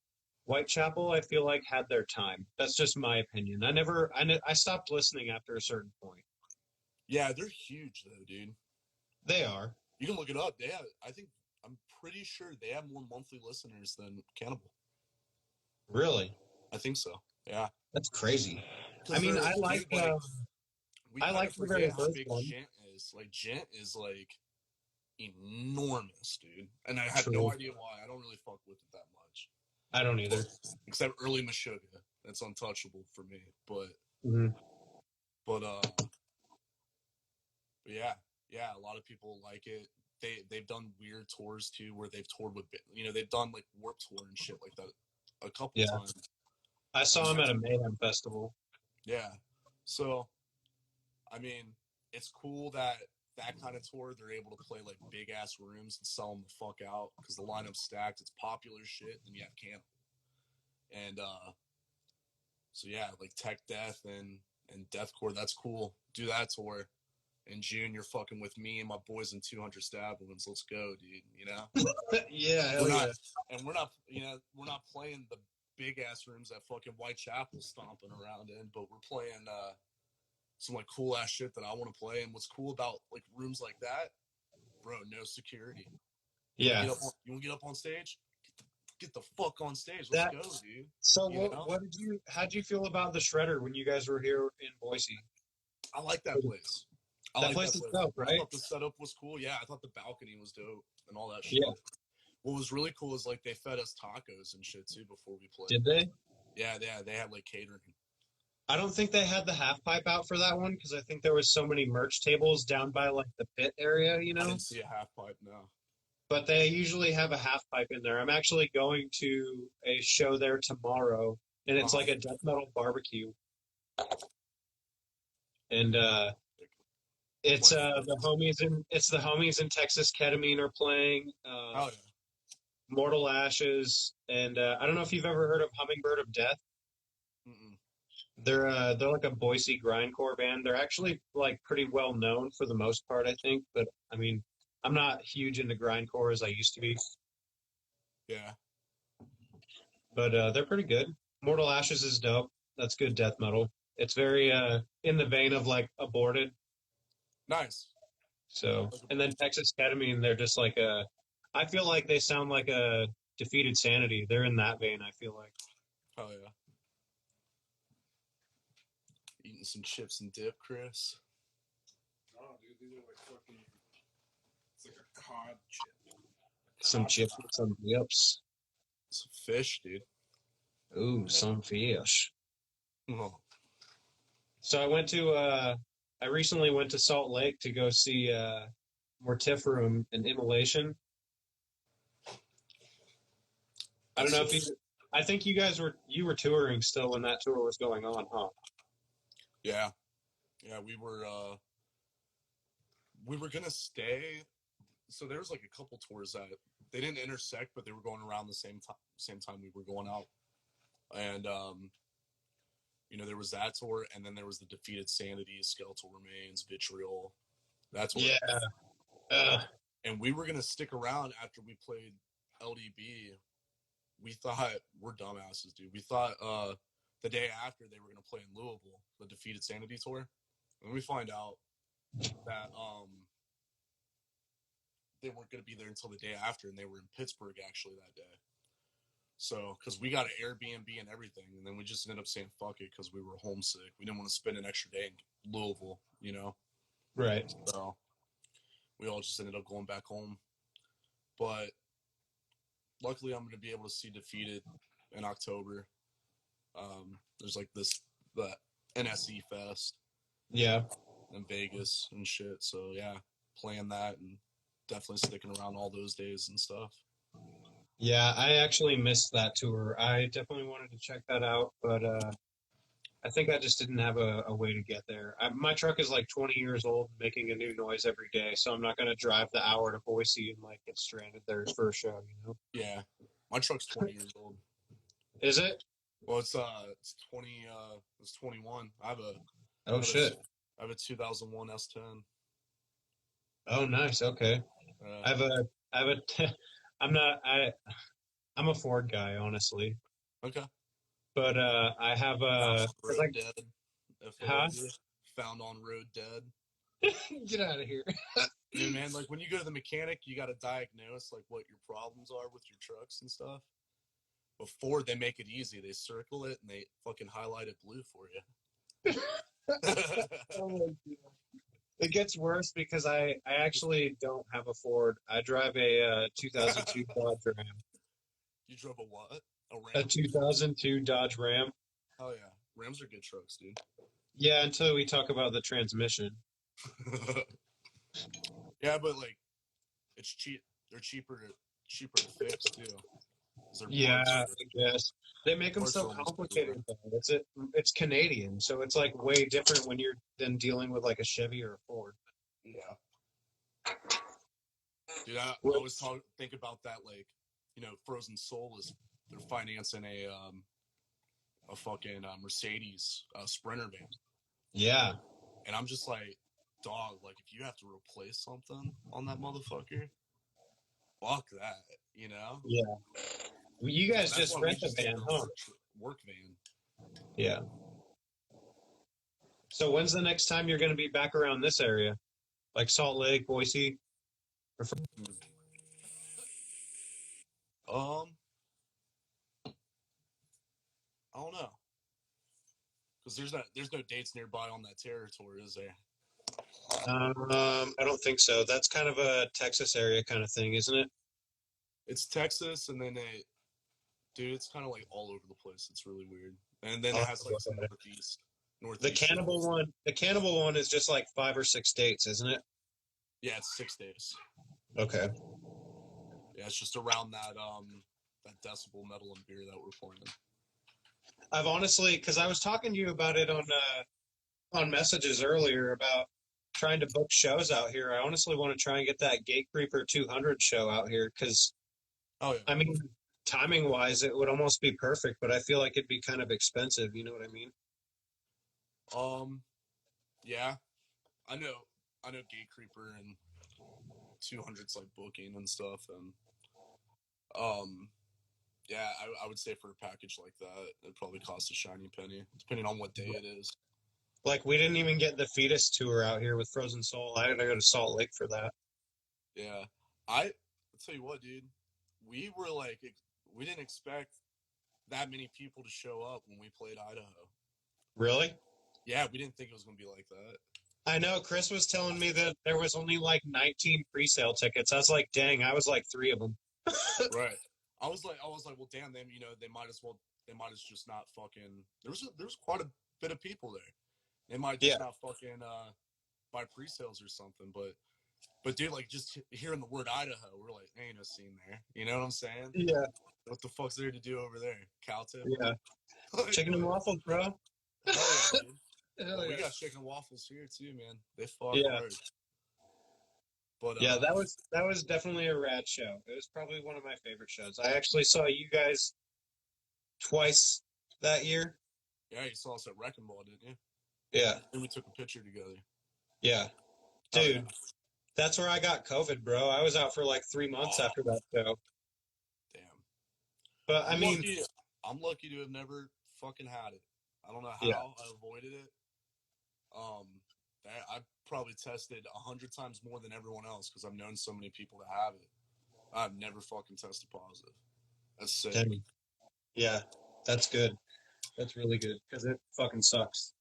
Whitechapel, I feel like had their time. That's just my opinion. I stopped listening after a certain point. Yeah, they're huge though, dude. They are. You can look it up. I'm pretty sure they have more monthly listeners than Cannibal. Really? I think so. Yeah. That's crazy. I mean, I like we forget how big Gent is. Like, Gent is like enormous, dude. And I have no idea why. I don't really fuck with it that much. I don't either. Except early Meshuggah. That's untouchable for me. But yeah, a lot of people like it. They've done weird tours too, where they've toured with, you know, they've done like Warped Tour and shit like that a couple times. I saw him at a Mayhem festival. Yeah. So, I mean, it's cool that kind of tour, they're able to play like big ass rooms and sell them the fuck out because the lineup's stacked. It's popular shit, and you have Cannibal. And so yeah, like Tech Death and Deathcore, that's cool. Do that tour. In June, you're fucking with me and my boys in 200 Stab Wounds. Let's go, dude. You know? Yeah, we're not playing the big ass rooms that fucking Whitechapel's stomping around in, but we're playing some like cool ass shit that I want to play. And what's cool about like rooms like that, bro, no security. You want to get up on stage? Get the fuck on stage. Let's go, dude. So how'd you feel about the Shredder when you guys were here in Boise? I like that place. That place is dope, right? I thought the setup was cool. Yeah, I thought the balcony was dope and all that shit. Yeah. What was really cool is like they fed us tacos and shit too before we played. Did they? Yeah, they had like catering. I don't think they had the half pipe out for that one because I think there was so many merch tables down by like the pit area, you know? I didn't see a half pipe, no. But they usually have a half pipe in there. I'm actually going to a show there tomorrow, and it's like a death metal barbecue. And it's the homies in Texas Ketamine are playing. Mortal Ashes, and I don't know if you've ever heard of Hummingbird of Death. Mm-mm. They're like a Boise grindcore band. They're actually like pretty well known for the most part, I think. But I mean, I'm not huge into grindcore as I used to be. Yeah. But they're pretty good. Mortal Ashes is dope. That's good death metal. It's very in the vein of like Aborted. Nice. So, and then Texas Ketamine, they're just like a. I feel like they sound like a Defeated Sanity. They're in that vein. I feel like. Oh yeah. Eating some chips and dip, Chris. Oh, dude, these are like fucking. It's like a cod chip. Some chips with some dips. Some fish, dude. Ooh, some fish. Oh. So I recently went to Salt Lake to go see Mortiferum and Immolation. I don't know if I think you were touring still when that tour was going on, huh? Yeah. Yeah, we were gonna stay. So there was like a couple tours that they didn't intersect, but they were going around the same time we were going out. And there was that tour, and then there was the Defeated Sanity, Skeletal Remains, Vitriol. That's what. Yeah. And we were gonna stick around after we played LDB. We thought we're dumbasses, dude. We thought the day after they were gonna play in Louisville, the Defeated Sanity tour, and we find out that they weren't gonna be there until the day after, and they were in Pittsburgh actually that day. So, because we got an Airbnb and everything, and then we just ended up saying fuck it because we were homesick. We didn't want to spend an extra day in Louisville, Right. So we all just ended up going back home. But luckily, I'm going to be able to see Defeated in October. There's like the NSE Fest. Yeah. In Vegas and shit. So yeah, playing that and definitely sticking around all those days and stuff. Yeah, I actually missed that tour. I definitely wanted to check that out, but I think I just didn't have a way to get there. My truck is like 20 years old, making a new noise every day, so I'm not going to drive the hour to Boise and like get stranded there for a show, Yeah, my truck's 20 years old. Is it? Well, it's 20. It's 21. I have a. Oh shit! I have a 2001 S10. Oh nice. Okay. I have a. I'm not. I'm a Ford guy, honestly. Okay. But I have a. Road dead. Huh? Found on road dead. Get out of here. Yeah, man, like when you go to the mechanic, you got to diagnose like what your problems are with your trucks and stuff. Before they make it easy, they circle it and they fucking highlight it blue for you. Oh my God. It gets worse because I actually don't have a Ford. I drive a 2002 Dodge Ram. You drove a what? A Ram? A 2002 Dodge Ram. Oh yeah, Rams are good trucks, dude. Yeah, until we talk about the transmission. Yeah, but like, it's cheap. They're cheaper to fix too. Yeah, I guess they make them so complicated. It's Canadian, so it's like way different when you're than dealing with like a Chevy or a Ford. Yeah, dude, I always think about that. Like, Frozen Soul is they're financing a fucking Mercedes Sprinter van. Yeah, and I'm just like, dog. Like, if you have to replace something on that motherfucker, fuck that. Yeah. Well, you guys just rent a van, huh? Work van. Yeah. So when's the next time you're going to be back around this area? Like Salt Lake, Boise? I don't know. Because there's no dates nearby on that territory, is there? I don't think so. That's kind of a Texas area kind of thing, isn't it? It's Texas, and then it's kind of like all over the place. It's really weird. And then it has like some northeast. The cannibal one is just like 5 or 6 states, isn't it? Yeah, it's 6 days. Okay. Yeah, it's just around that decibel metal and beer that we're playing. I've honestly, because I was talking to you about it on messages earlier about trying to book shows out here. I honestly want to try and get that Gate Creeper 200 show out here because, I mean, timing wise, it would almost be perfect, but I feel like it'd be kind of expensive. You know what I mean? Yeah, I know Gate Creeper and 200's like booking and stuff, and yeah, I would say for a package like that, it'd probably cost a shiny penny, depending on what day it is. Like, we didn't even get the Fetus tour out here with Frozen Soul. I had to go to Salt Lake for that. Yeah, I'll tell you what, dude, we were like, we didn't expect that many people to show up when we played Idaho. Really? Yeah, we didn't think it was gonna be like that. I know Chris was telling me that there was only like 19 pre-sale tickets. I was like, dang, I was like 3 of them. Right. I was like, well, damn them. They might as just not fucking. There was quite a bit of people there. They might just not fucking buy pre-sales or something. But dude, like just hearing the word Idaho, we're like, ain't no scene there. You know what I'm saying? Yeah. What the fuck's there to do over there? Cow tip? Yeah. Chicken and waffles, bro. Hell yeah, dude. Hell Well, yeah. we got chicken and waffles here too, man. They fuck Yeah. hard. But Yeah, that was definitely a rad show. It was probably one of my favorite shows. I actually saw you guys twice that year. Yeah, you saw us at Wrecking Ball, didn't you? Yeah. And we took a picture together. Yeah. Hell Dude, yeah. that's where I got COVID, bro. I was out for like 3 months after that show. Damn. But I mean, I'm lucky to have never fucking had it. I don't know how Yeah. I avoided it. I probably tested 100 times more than everyone else because I've known so many people to have it. I've never fucking tested positive. That's sick. dang. Yeah, that's good. That's really good because it fucking sucks.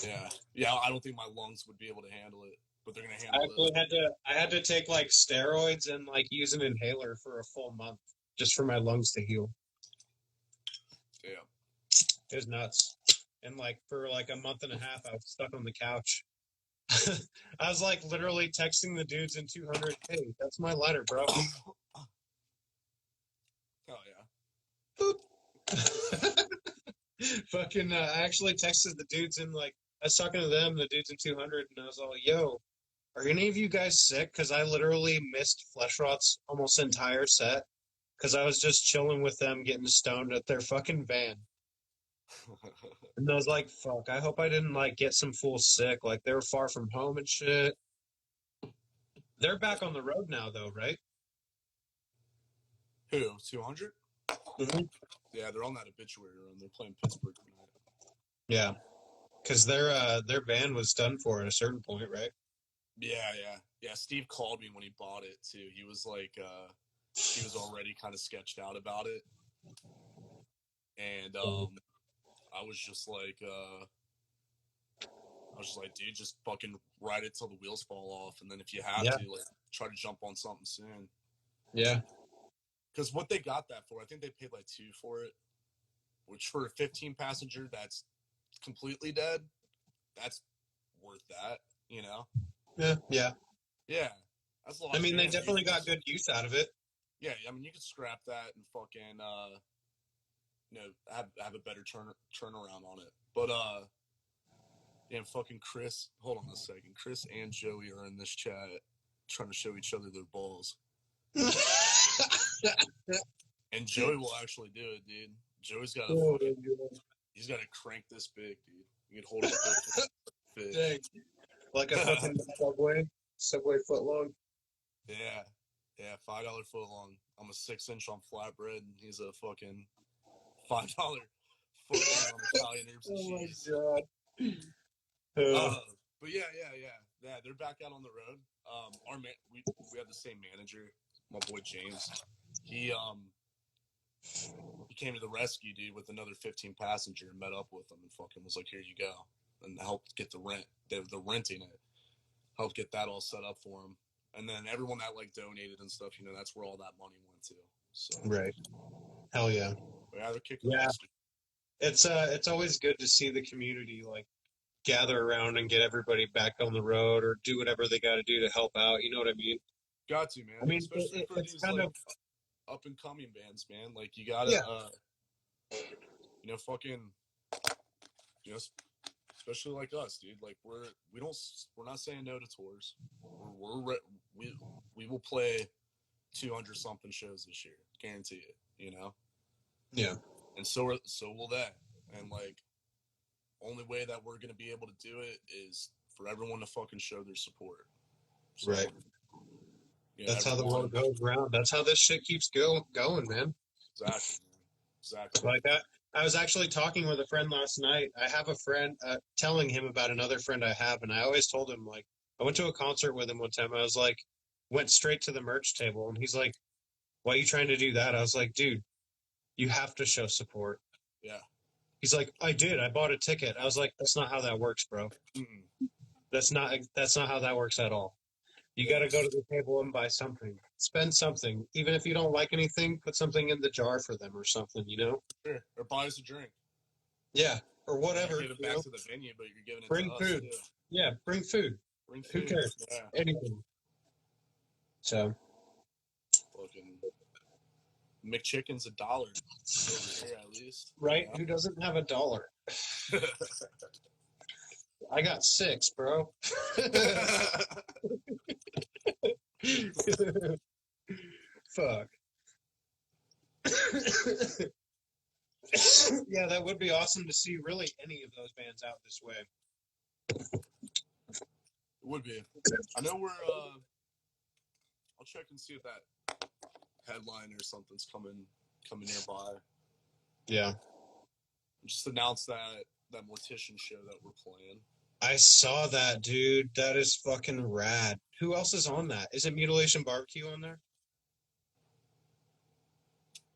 Yeah. I don't think my lungs would be able to handle it, but they're gonna I handle actually it. I had to take like steroids and like use an inhaler for a full month just for my lungs to heal. Yeah. It was nuts. And like for like a month and a half, I was stuck on the couch. I was like literally texting the dudes in 200. Hey, that's my letter, bro. Oh yeah. Fucking, I actually texted the dudes in like I was talking to them, the dudes in 200, and I was all, "Yo, are any of you guys sick?" Because I literally missed Fleshrot's almost entire set because I was just chilling with them, getting stoned at their fucking van. And I was like, "Fuck, I hope I didn't like get some fool sick. Like they were far from home and shit." They're back on the road now, though, right? Who? 200? Mm-hmm. Yeah, they're on that obituary run. They're playing Pittsburgh tonight. Yeah, because their van was done for at a certain point, right? Yeah. Steve called me when he bought it too. He was like, he was already kind of sketched out about it, and I was just like, dude, just fucking ride it till the wheels fall off, and then if you have to, like, try to jump on something soon. Yeah. Because what they got that for, I think they paid like $2 for it, which for a 15 passenger that's completely dead, that's worth that, you know? Yeah. Yeah, that's a lot. I mean, they definitely got good use out of it. Yeah, I mean, you could scrap that and fucking, have a better turnaround on it. But yeah, fucking Chris. Hold on a second. Chris and Joey are in this chat trying to show each other their balls. And Joey will actually do it, dude. Joey's got he's got to crank this big, dude. You can hold it big. Dang. Like a fucking Subway foot long. Yeah, $5 foot long. I'm a 6-inch on flatbread, and he's a fucking $5 foot long on Italian herbs and cheese. Oh my god. But yeah, they're back out on the road. We have the same manager, my boy James. He came to the rescue, dude, with another 15 passenger and met up with them and fucking was like, "Here you go," and helped get the rent. They're renting it. Helped get that all set up for them, and then everyone that like donated and stuff, that's where all that money went to. So Right. Hell yeah. Yeah, they're kicking ass. It's always good to see the community like gather around and get everybody back on the road or do whatever they got to do to help out. You know what I mean? Got to, man. I mean, especially for it's these kind like of up and coming bands, man. Like you gotta, fucking, especially like us, dude. Like we're not saying no to tours. We will play 200 something shows this year, guarantee it. Yeah. And so will that. And like, only way that we're gonna be able to do it is for everyone to fucking show their support. So, Right. you know, That's how the everyone- world goes around. That's how this shit keeps going, man. Exactly, man. Exactly. Like that. I was actually talking with a friend last night. I have a friend telling him about another friend I have, and I always told him, like, I went to a concert with him one time. I was like, went straight to the merch table, and he's like, "Why are you trying to do that?" I was like, "Dude, you have to show support." Yeah. He's like, "I did. I bought a ticket." I was like, "That's not how that works, bro. Mm-mm. That's not how that works at all. You got to go to the table and buy something. Spend something. Even if you don't like anything, put something in the jar for them or something, you know?" Sure. Or buy us a drink. Yeah, or whatever. Give it you back know? to the venue, but you're giving it Bring to us food. too. Yeah, bring food. Bring Who food. cares? Yeah. Anything. So, Fucking McChicken's $1 over here at least. right? You Who doesn't have $1? know? I got 6, bro. Fuck. Yeah, that would be awesome to see really any of those bands out this way. It would be. I know we're I'll check and see if that headline or something's coming nearby. Yeah. Just announce that Mortician show that we're playing. I saw that, dude. That is fucking rad. Who else is on that? Is it Mutilation Barbecue on there?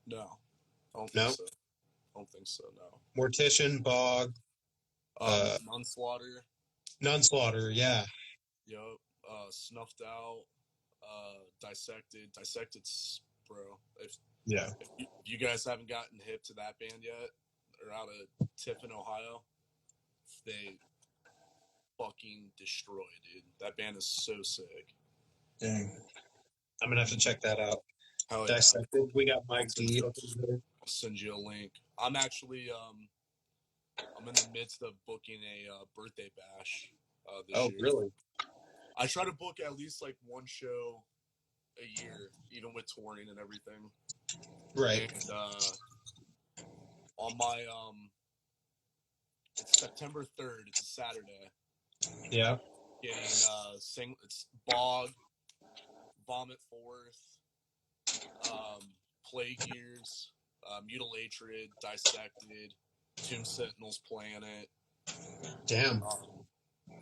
No. I don't No? think so. I don't think so, no. Mortician, BOGG, Nunslaughter. Nunslaughter, yeah. Yup. Snuffed Out. Dissected, bro. If you guys haven't gotten hip to that band yet, or out of Tiffin, Ohio, they fucking destroy, dude. That band is so sick. Dang. I'm gonna have to check that out. Hell yeah. Dissected. We got Mike D. I'll send you a link. I'm actually I'm in the midst of booking a birthday bash this year. Really? I try to book at least like one show a year, even with touring and everything. Right. And on my it's September 3rd. It's a Saturday. Yeah. Getting it's BOGG, Vomit Forth, Plague Years, Mutilatred, Dissected, Tomb Sentinels playing it. Damn.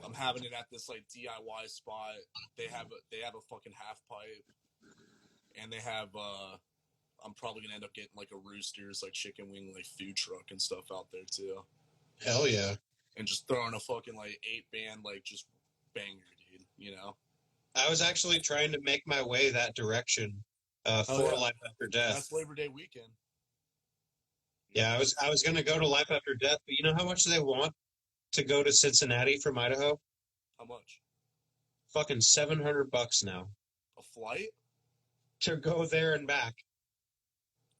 I'm having it at this like DIY spot. They have a fucking half pipe, and they have I'm probably gonna end up getting like a Roosters like chicken wing like food truck and stuff out there too. Hell yeah. And just throwing a fucking like 8-band like just banger, dude. You know. I was actually trying to make my way that direction for yeah. Life After Death. That's Labor Day weekend. Yeah, I was gonna go to Life After Death, but you know how much they want to go to Cincinnati from Idaho? How much? Fucking $700 now A flight? to go there and back.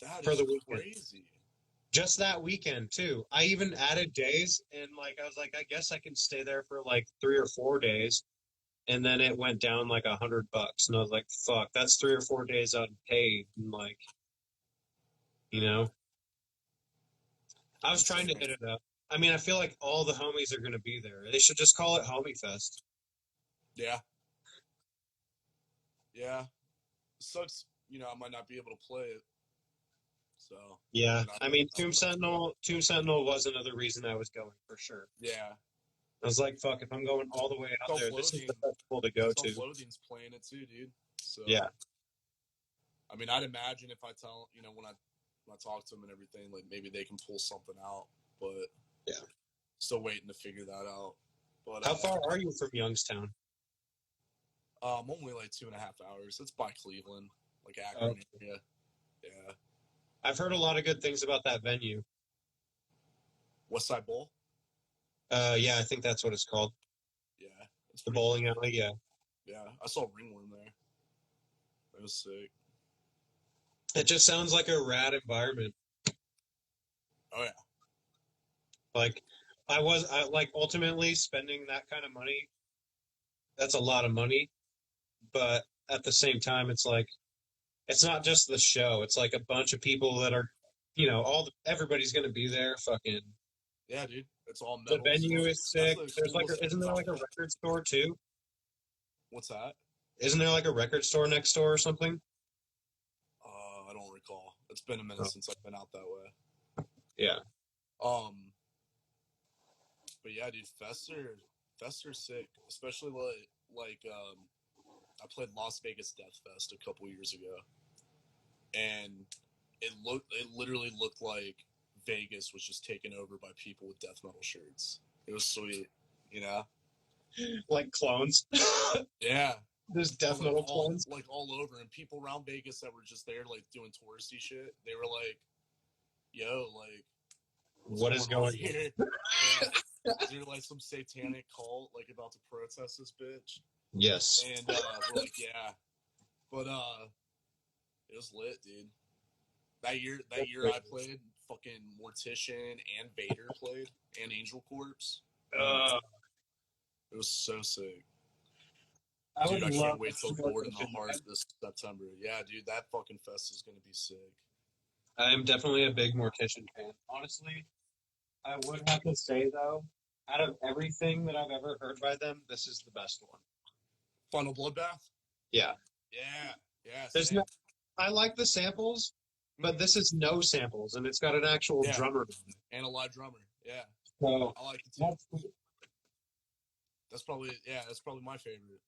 That For is the weekend. crazy. Just that weekend too. I even added days, and like I was like, I guess I can stay there for like 3 or 4 days, and then it went down like $100, and I was like, fuck, that's 3 or 4 days unpaid, and like, you know, I was trying to hit it up. I mean, I feel like all the homies are gonna be there. They should just call it Homie Fest. Yeah. Yeah. It sucks, you know, I might not be able to play it. So Yeah, I mean, Tomb Sentinel was another reason I was going for sure. yeah. I was like, fuck, if I'm going all the way out there, this is the festival to go to. Self-Loathing's playing it too, dude. So Yeah. I mean, I'd imagine if I tell, you know, when I talk to them and everything, like maybe they can pull something out, but yeah, still waiting to figure that out. But how far are you from Youngstown? I'm only like 2.5 hours. It's by Cleveland, like Akron area. Yeah. I've heard a lot of good things about that venue. West Side Bowl? Yeah, I think that's what it's called. Yeah. It's The pretty bowling cool. alley, yeah. Yeah. I saw Ringworm there. It was sick. It just sounds like a rad environment. Oh yeah. Like, I like ultimately spending that kind of money. That's a lot of money, but at the same time, it's like, it's not just the show. It's like a bunch of people that are, you know, everybody's gonna be there. Fucking yeah, dude. It's all The metal. venue is sick. That's the There's like, coolest isn't thing there like a about it. record store too? What's that? Isn't there like a record store next door or something? I don't recall. It's been a minute since I've been out that way. Yeah. But yeah, dude, fests are sick. Especially like I played Las Vegas Death Fest a couple years ago, and it literally looked like Vegas was just taken over by people with death metal shirts. It was sweet, you know? Like clones. Yeah. There's death metal clones. Like all over, and people around Vegas that were just there, like doing touristy shit. They were like, "Yo, like, What is going on here? Is there like some satanic cult like about to protest this bitch?" Yes. And we're like, "Yeah," but it was lit, dude. That year I played, fucking Mortician and Vader played, and Angel Corpse. It was so sick. Dude, I can't wait till Board in the Heart this September. Yeah, dude, that fucking fest is gonna be sick. I am definitely a big Mortician fan. Honestly, I would have to say though, out of everything that I've ever heard by them, this is the best one. Final Bloodbath? Yeah. Yeah. There's no, I like the samples, but this is no samples, and it's got an actual drummer and a live drummer. Yeah, so I like it too. That's probably my favorite.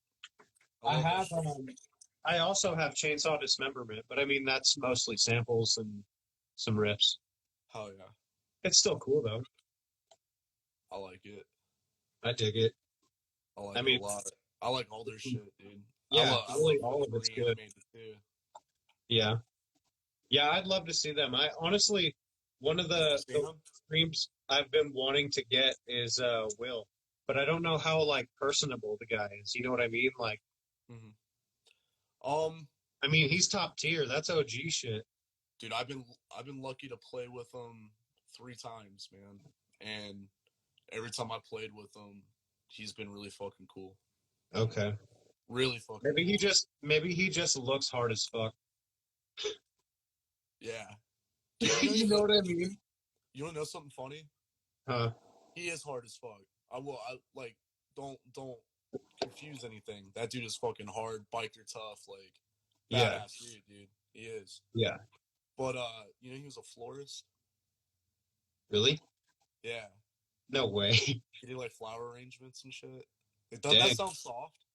I also have Chainsaw Dismemberment, but I mean that's mostly samples and some riffs. Hell yeah, it's still cool though. I like it. I dig it. I like it a lot. I like all their shit, dude. Yeah, I love all of it's good. Too. Yeah, I'd love to see them. I honestly, one of the streams I've been wanting to get is Will, but I don't know how like personable the guy is. You know what I mean? Like, I mean he's top tier. That's OG shit. Dude, I've been lucky to play with him 3 times, man, and every time I played with him, he's been really fucking cool. Okay. Really fucking. Maybe he just looks hard as fuck. Yeah. You know what I mean? You wanna know something funny? Huh? He is hard as fuck. Don't confuse anything. That dude is fucking hard, biker tough, like badass dude. He is. Yeah. But he was a florist. Really? Yeah. No way. He did like flower arrangements and shit. Doesn't that sound soft?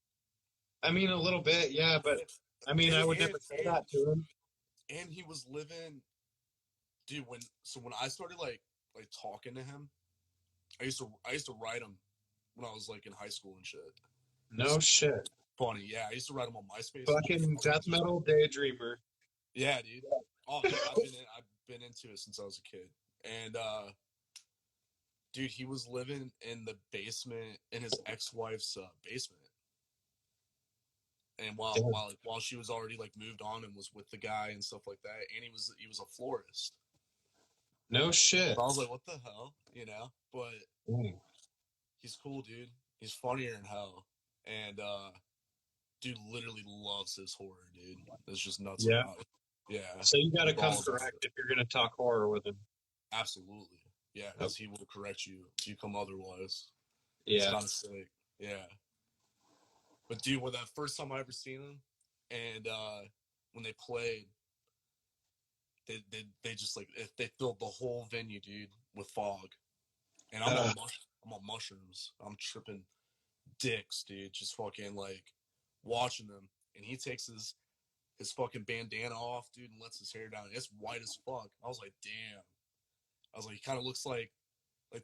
I mean, a little bit, yeah, but I mean, I would never say that to him. And he was living, dude. When I started like talking to him, I used to write him when I was like in high school and shit. No shit. Funny, yeah. I used to write him on MySpace. Fucking death metal daydreamer. Yeah, dude. Oh, dude, I've been into it since I was a kid, and dude, he was living in the basement in his ex-wife's basement. And while she was already like moved on and was with the guy and stuff like that, and he was a florist. No shit. So I was like, what the hell, But he's cool, dude. He's funnier than hell, and dude literally loves his horror, dude. It's just nuts. Yeah. About it. Yeah. So you got to come correct if you're gonna talk horror with him. Absolutely. Yeah, because he will correct you if you come otherwise. Yeah. It's kind of sick. Yeah. But dude, when that first time I ever seen him, and when they played, they just like they filled the whole venue, dude, with fog, and I'm on mushrooms. I'm tripping dicks, dude. Just fucking like watching them, and he takes his fucking bandana off, dude, and lets his hair down. It's white as fuck. I was like, damn. I was like, he kind of looks like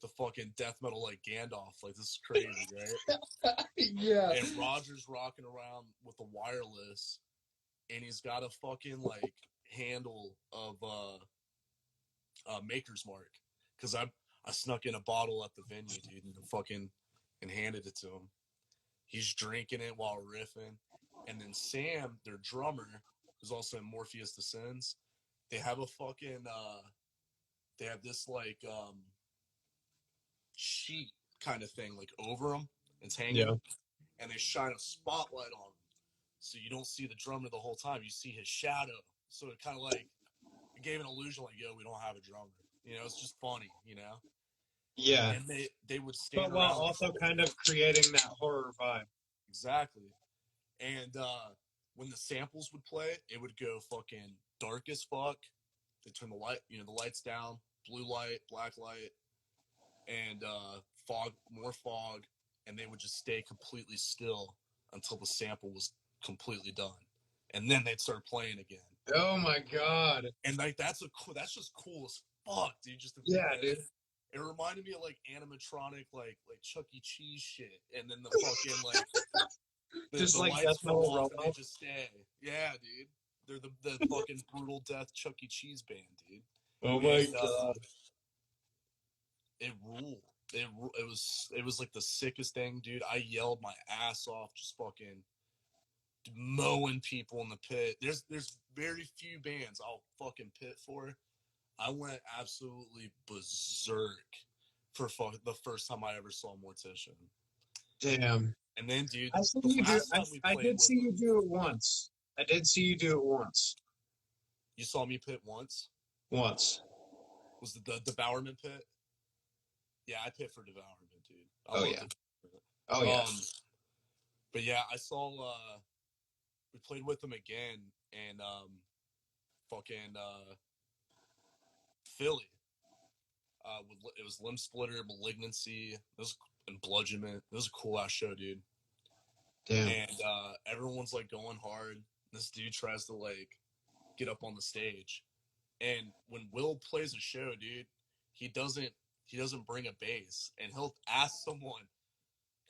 the fucking death metal like Gandalf. Like, this is crazy, right? Yeah. And Roger's rocking around with the wireless, and he's got a fucking like handle of Maker's Mark, because I snuck in a bottle at the venue, dude, and handed it to him. He's drinking it while riffing, and then Sam, their drummer, who's also in Morpheus Descends, they have a fucking they have this like sheet kind of thing like over them. It's hanging, and they shine a spotlight on him, so you don't see the drummer the whole time. You see his shadow. So it kind of like it gave an illusion like, yo, we don't have a drummer. It's just funny, Yeah, and they would but stand while around also kind of creating that horror vibe. exactly. And when the samples would play, it would go fucking dark as fuck. They turn the light, the lights down, blue light, black light, and fog, more fog, and they would just stay completely still until the sample was completely done, and then they'd start playing again. Oh my god! And like that's just cool as fuck, dude. Just to think Yeah, that dude. it reminded me of like animatronic, like Chuck E. Cheese shit, and then the fucking like Just the like lights Death come Metal off and they Robot. just stay. Yeah, dude. They're the fucking brutal death Chuck E. Cheese band, dude. Oh my And god! it ruled. It was like the sickest thing, dude. I yelled my ass off, just fucking mowing people in the pit. There's very few bands I'll fucking pit for. I went absolutely berserk for the first time I ever saw Mortician. Damn. And then, dude, I see the you do. last time we I played did with see them, you do it once. I did see you do it once. you saw me pit once. Once. Was the Bowerman pit? Yeah, I pit for Devourment, dude. I Oh love yeah. it. Oh yeah. But yeah, I saw we played with them again and fucking Philly. It was Limb Splitter, Malignancy, and Bludgeonment. It was a cool ass show, dude. Damn. And everyone's like going hard. This dude tries to like get up on the stage, and when Will plays a show, dude, he doesn't bring a bass, and he'll ask someone,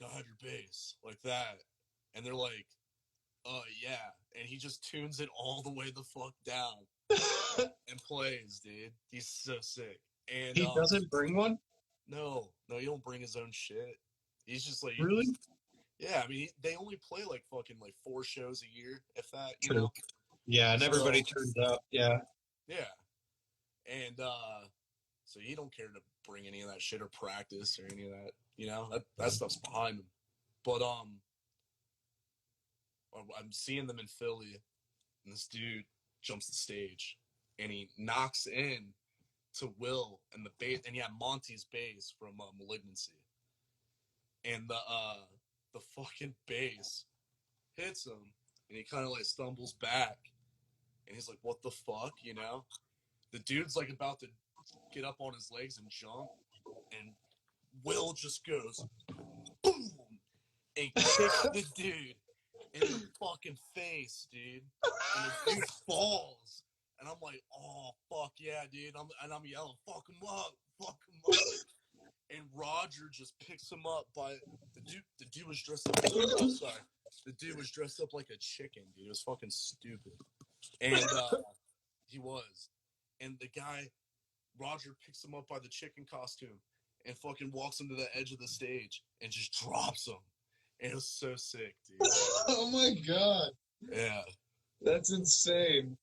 "God, your bass," like that, and they're like, yeah," and he just tunes it all the way the fuck down and plays, dude. He's so sick. And He doesn't bring one? no, he don't bring his own shit. He's just like, Really? yeah. I mean, they only play like fucking like 4 shows a year, if that, you True. know. Yeah, and So, everybody turns up. Yeah. yeah, and so he don't care to bring any of that shit or practice or any of that, you know. That stuff's behind him. But I'm seeing them in Philly, and this dude jumps the stage, and he knocks in to Will and the bass, and yeah, Monty's bass from Malignancy, and the fucking bass hits him, and he kind of like stumbles back, and he's like, "What the fuck?" You know? The dude's like about to get up on his legs and jump, and Will just goes boom and kicks the dude in the fucking face, dude. And the dude falls. And I'm like, oh, fuck yeah, dude. I'm yelling, fuck him up, fuck him up. And Roger just picks him up by the dude was dressed up the dude was dressed up like a chicken, dude. It was fucking stupid. And he was. And the guy, Roger picks him up by the chicken costume and fucking walks him to the edge of the stage and just drops him. And it was so sick, dude. Oh my god. Yeah. That's insane.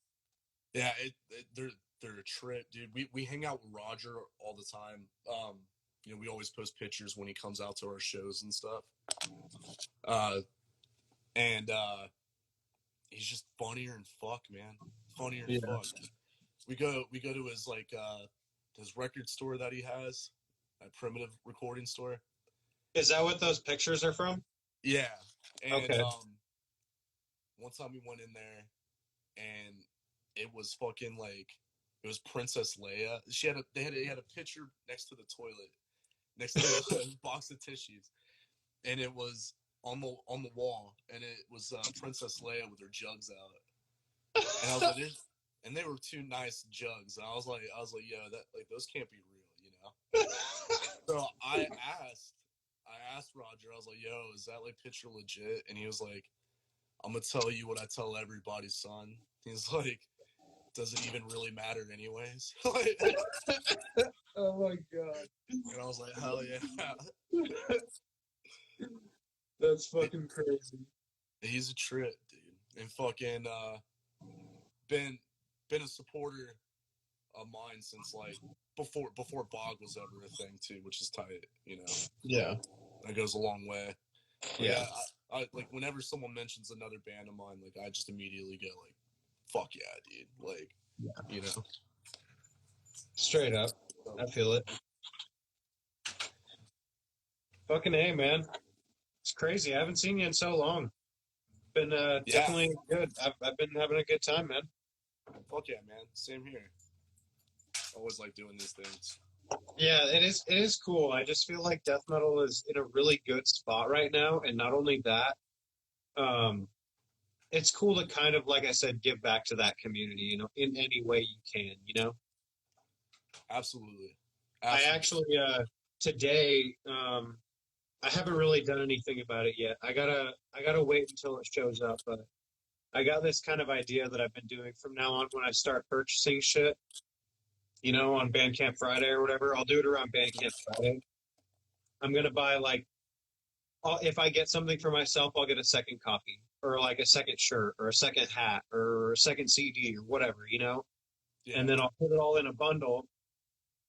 Yeah, they're a trip, dude. We hang out with Roger all the time. We always post pictures when he comes out to our shows and stuff. And he's just funnier and fuck, man. Funnier and fuck. We go to his his record store that he has, a Primitive recording store. Is that what those pictures are from? Yeah. And okay. One time we went in there and it was fucking like it was Princess Leia. He had a picture next to the toilet, next to a box of tissues, and it was on the wall, and it was Princess Leia with her jugs out. And I was like, and they were 2 nice jugs. And I was like, yo, that like those can't be real, you know. So I asked Roger. I was like, yo, is that like picture legit? And he was like, I'm gonna tell you what I tell everybody, son. He's like, does it even really matter anyways? Oh my god. And I was like, hell yeah. That's fucking crazy. He's a trip, dude. And fucking been a supporter of mine since like before BOGG was ever a thing too, which is tight, you know. Yeah. That goes a long way. Like, yeah. I like whenever someone mentions another band of mine, like I just immediately go like, fuck yeah, dude. Like, you know. Straight up. I feel it. Fucking A, man. It's crazy. I haven't seen you in so long. Been Yeah. definitely good. I've been having a good time, man. Fuck yeah, man. Same here. Always like doing these things. Yeah, it is cool. I just feel like death metal is in a really good spot right now, and not only that, um, it's cool to kind of, like I said, give back to that community, you know, in any way you can, you know. Absolutely. I Absolutely. actually today I haven't really done anything about it yet. I gotta wait until it shows up, but I got this kind of idea that I've been doing from now on when I start purchasing shit, you know, on Bandcamp Friday or whatever. I'll do it around Bandcamp Friday. I'm gonna buy like if I get something for myself, I'll get a second copy or like a second shirt or a second hat or a second CD or whatever, you know? Yeah. And then I'll put it all in a bundle.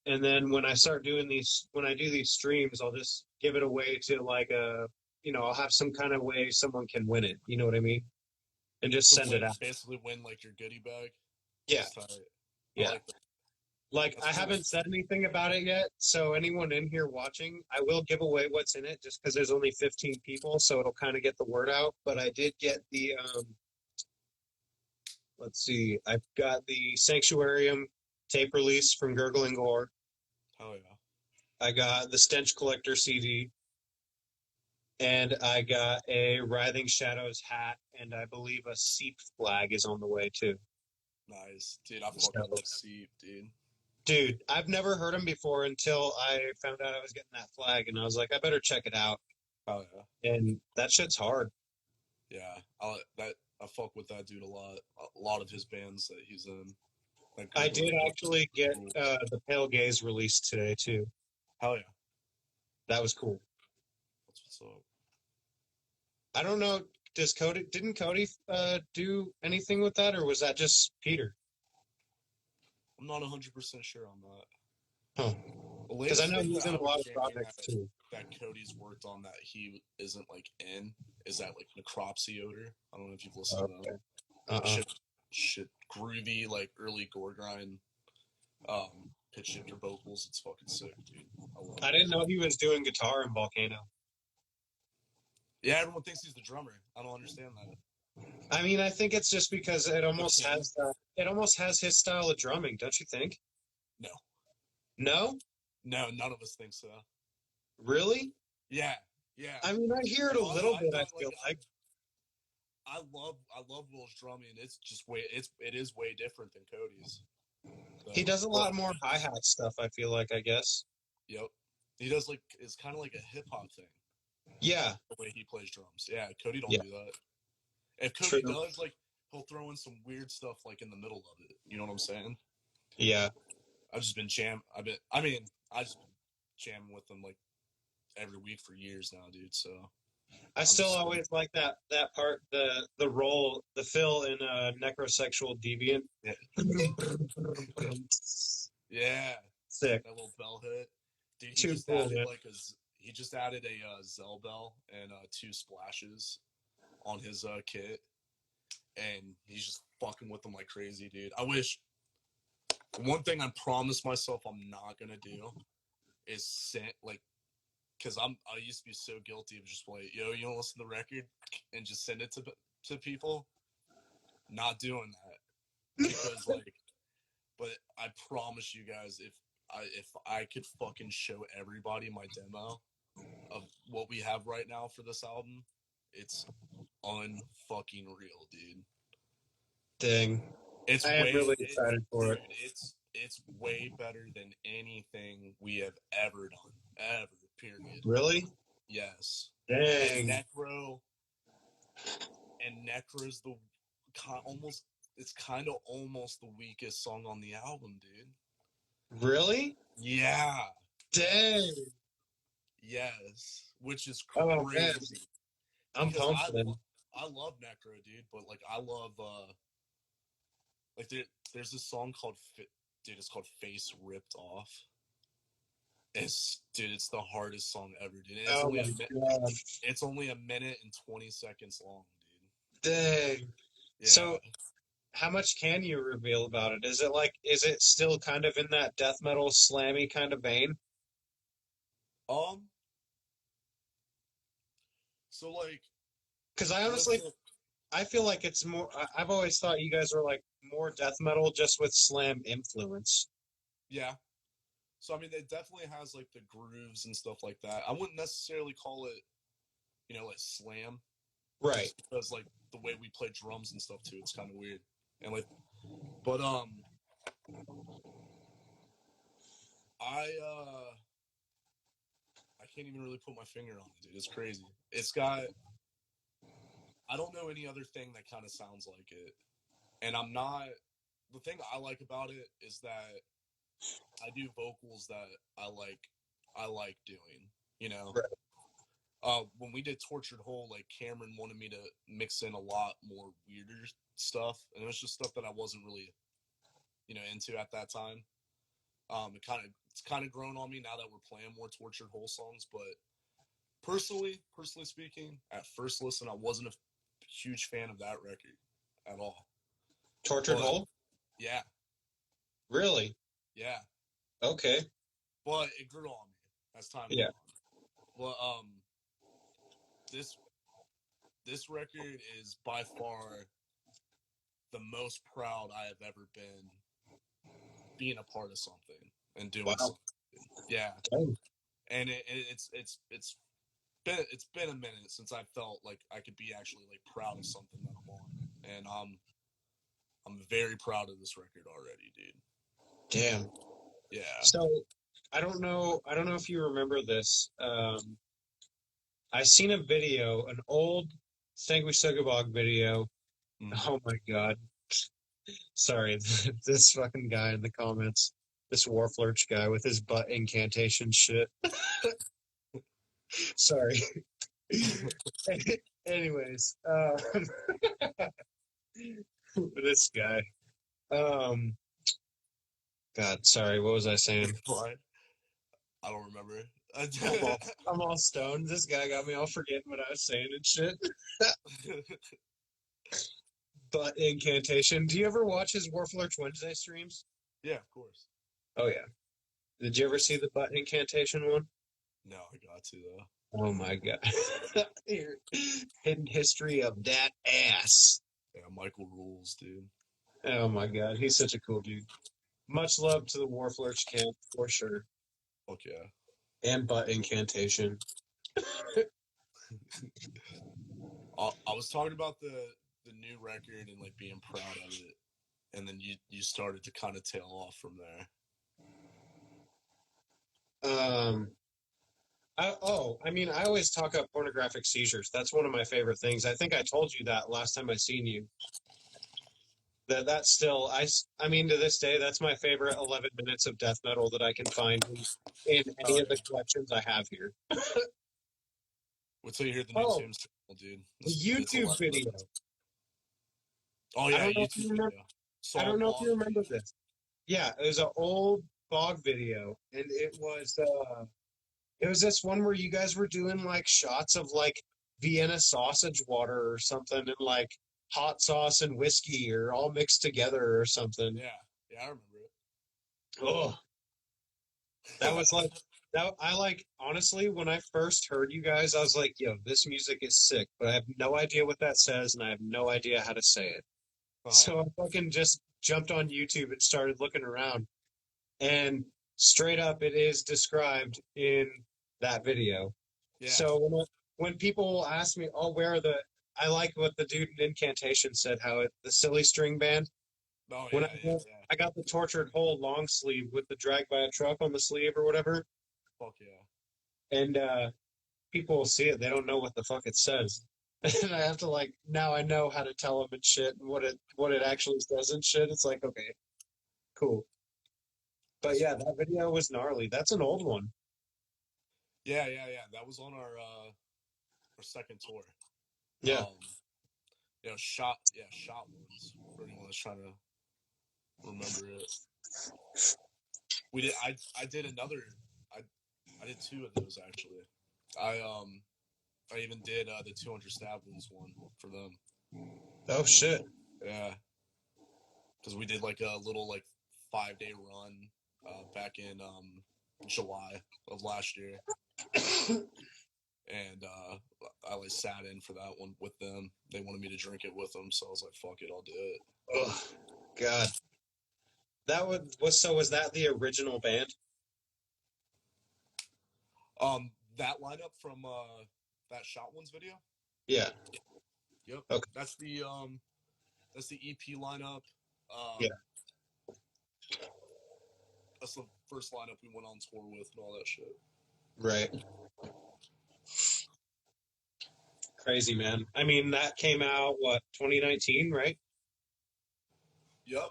And then when I start doing these, when I do these streams, I'll just give it away to like a, you know, I'll have some kind of way someone can win it. You know what I mean? And just So send it out. basically win like your goodie bag. Yeah. That's tight. Yeah. I like that. Like, That's I cool. haven't said anything about it yet, so anyone in here watching, I will give away what's in it just because there's only 15 people, so it'll kind of get the word out. But I did get the, let's see, I've got the Sanctuarium tape release from Gurgling Gore. Oh yeah. I got the Stench Collector CD, and I got a Writhing Shadows hat, and I believe a Seep flag is on the way too. Nice. Dude, I fucking love Seep, dude. Dude, I've never heard him before until I found out I was getting that flag, and I was like, I better check it out. Oh yeah. And that shit's hard. Yeah. I fuck with that dude a lot. A lot of his bands that he's in. Like, I did actually get cool. the Pale Gaze released today too. Hell yeah. That was cool. That's what's up. I don't know. Didn't Cody do anything with that, or was that just Peter? I'm not 100% sure on that. Huh. The Because I latest know thing he's that in I a would lot of say projects too. that Cody's worked on that he isn't like in is that like Necropsy Odor. I don't know if you've listened to Okay. that. Shit, groovy like early gore grind, pitch shifter vocals. It's fucking sick, dude. I didn't know he was doing guitar in Volcano. Yeah, everyone thinks he's the drummer. I don't understand that. I mean, I think it's just because it almost has his style of drumming, don't you think? No. No? No, none of us think so. Really? Yeah. I mean, I hear it a little bit. I feel like I love Will's drumming. It's just it is way different than Cody's. So, he does a lot more hi-hat stuff, I feel like, I guess. Yep. He does like it's kind of like a hip hop thing. Yeah. The way he plays drums. Yeah, Cody don't do that. If Cody True. does, like he'll throw in some weird stuff like in the middle of it. You know what I'm saying? Yeah. I've just been jamming with him like every week for years now, dude. So I still always like that part, the role, the fill in Necrosexual Deviant. Yeah. Yeah. Sick. That little bell hit. Dude, Too cool, man. he just added a Zell bell and 2 splashes on his kit, and he's just fucking with them like crazy, dude. I wish. One thing I promised myself I'm not gonna do is send like, cause I used to be so guilty of just like, yo, you don't listen to the record and just send it to people. Not doing that because like, but I promise you guys, if I could fucking show everybody my demo of what we have right now for this album, it's unfucking real, dude. Dang. I am really excited for it. It's way better than anything we have ever done. Ever, period. Really? Yes. Dang. And Necro's the almost it's kind of almost the weakest song on the album, dude. Really? Yeah. Dang. Yes. Which is Oh, crazy. man. I'm pumped. I love Necro, dude, but like I love like there's this song called it's called Face Ripped Off. It's the hardest song ever, dude. It's only a minute and 20 seconds long, dude. Dang. Yeah. So how much can you reveal about it? Is it still kind of in that death metal slammy kind of vein? So like, Because I with honestly, the- I feel like it's more. I've always thought you guys were like more death metal, just with slam influence. yeah. So I mean, it definitely has like the grooves and stuff like that. I wouldn't necessarily call it, like slam, Right. just because like the way we play drums and stuff too, it's kind of weird. And like, but I I can't even really put my finger on it, dude. It's crazy. It's got I don't know any other thing that kind of sounds like it. And I'm not the thing I like about it is that I do vocals that I like doing, you know. Right. When we did Tortured Whole, like Cameron wanted me to mix in a lot more weirder stuff, and it was just stuff that I wasn't really, into at that time. It's kind of grown on me now that we're playing more Tortured Whole songs. But personally speaking, at first listen, I wasn't a huge fan of that record at all. Tortured But Hole? yeah, Really? yeah, Okay. but it grew on me as time went Yeah. on. But this this record is by far the most proud I have ever been being a part of something and doing Wow. something. Yeah, Dang. and it's been a minute since I felt like I could be actually like proud of something that I'm on, and I'm very proud of this record already, dude. Damn. Yeah. So I don't know. I don't know if you remember this. I seen a video, an old Sanguisugabogg video. Mhm. Oh my God. Sorry, this fucking guy in the comments. This Warflurch guy with his butt incantation shit. Sorry. Anyways, this guy. Um, God, sorry. What was I saying? What? I don't remember. I'm all stoned. This guy got me all forgetting what I was saying and shit. Butt incantation. Do you ever watch his Warflurch Wednesday streams? Yeah, of course. Oh yeah. Did you ever see the butt incantation one? No, I got to though. Oh my God. Hidden history of that ass. Yeah, Michael rules, dude. Oh my God. He's such a cool dude. Much love to the Warflurch camp for sure. Fuck yeah. And butt incantation. I was talking about the new record and like being proud of it, and then you started to kind of tail off from there. I always talk up pornographic seizures. That's one of my favorite things. I think I told you that last time I seen you. That's still, I mean, to this day, that's my favorite 11 minutes of death metal that I can find in any of the collections I have here. Wait till you hear the new Oh, Tombstone, dude. the It's YouTube 11 video. minutes. Oh I yeah, don't know if YouTube you remember. video. I don't know if Blog you remember video. this. Yeah, it was an old BOGG video, and it was this one where you guys were doing like shots of like Vienna sausage water or something, and like hot sauce and whiskey or all mixed together or something. Yeah, I remember it. Oh, that was like that. I like honestly, when I first heard you guys, I was like, "Yo, this music is sick," but I have no idea what that says, and I have no idea how to say it. So I fucking just jumped on YouTube and started looking around, and straight up, it is described in that video. Yeah. So when people ask me, "Oh, where are the?" I like what the dude in Incantation said. How the Silly String Band. Oh When yeah. I got the Tortured Whole long sleeve with the Dragged by a Truck on the sleeve or whatever, Fuck yeah. and people will see it. They don't know what the fuck it says, and I have to like now I know how to tell them and shit and what it actually says and shit. It's like okay, cool. But yeah, that video was gnarly. That's an old one. Yeah. That was on our second tour. Yeah. Shot ones for anyone that's trying to remember it. We did. I did another. I did two of those actually. I even did the 200 stab wounds one for them. Oh shit. Yeah, because we did like a little like 5-day run back in July of last year, and I like sat in for that one with them. They wanted me to drink it with them, so I was like, "Fuck it, I'll do it." Oh, God. Was that the original band? That lineup from that Shot Ones video. Yeah. Yep, Okay. that's the EP lineup. Yeah. That's the first lineup we went on tour with and all that shit. Right. Crazy, man. I mean, that came out, 2019, right? Yep.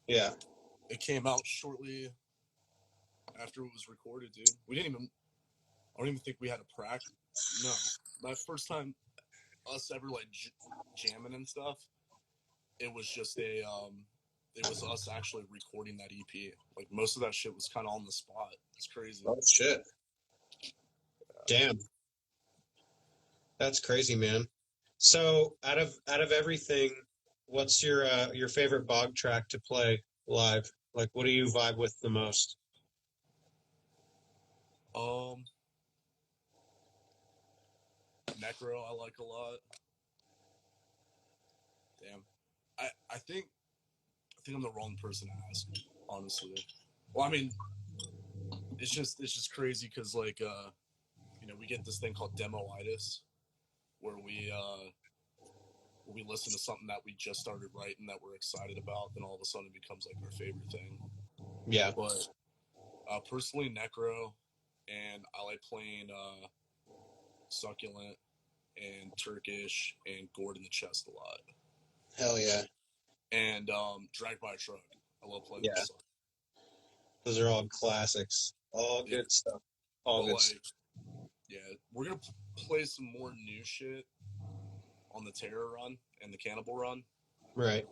Yeah. It came out shortly after it was recorded, dude. I don't even think we had a practice. No. My first time us ever like jamming and stuff, it was just it was us actually recording that EP. Like most of that shit was kind of on the spot. It's crazy. Oh, shit. Damn. That's crazy, man. So, out of everything, what's your favorite Bog track to play live? Like, what do you vibe with the most? Necro I like a lot. Damn. I think I'm the wrong person to ask, honestly. Well, I mean, it's just crazy because like we get this thing called demoitis where we listen to something that we just started writing that we're excited about, then all of a sudden it becomes like our favorite thing. Yeah. But personally, Necro, and I like playing Succulent and Turkish and Gourd in the Chest a lot. Hell yeah. And Dragged by a Truck. I love playing Yeah. that song. Those are all classics. All Yeah. good stuff. All But good like, stuff. yeah, we're gonna play some more new shit on the Terror run and the Cannibal run. Right.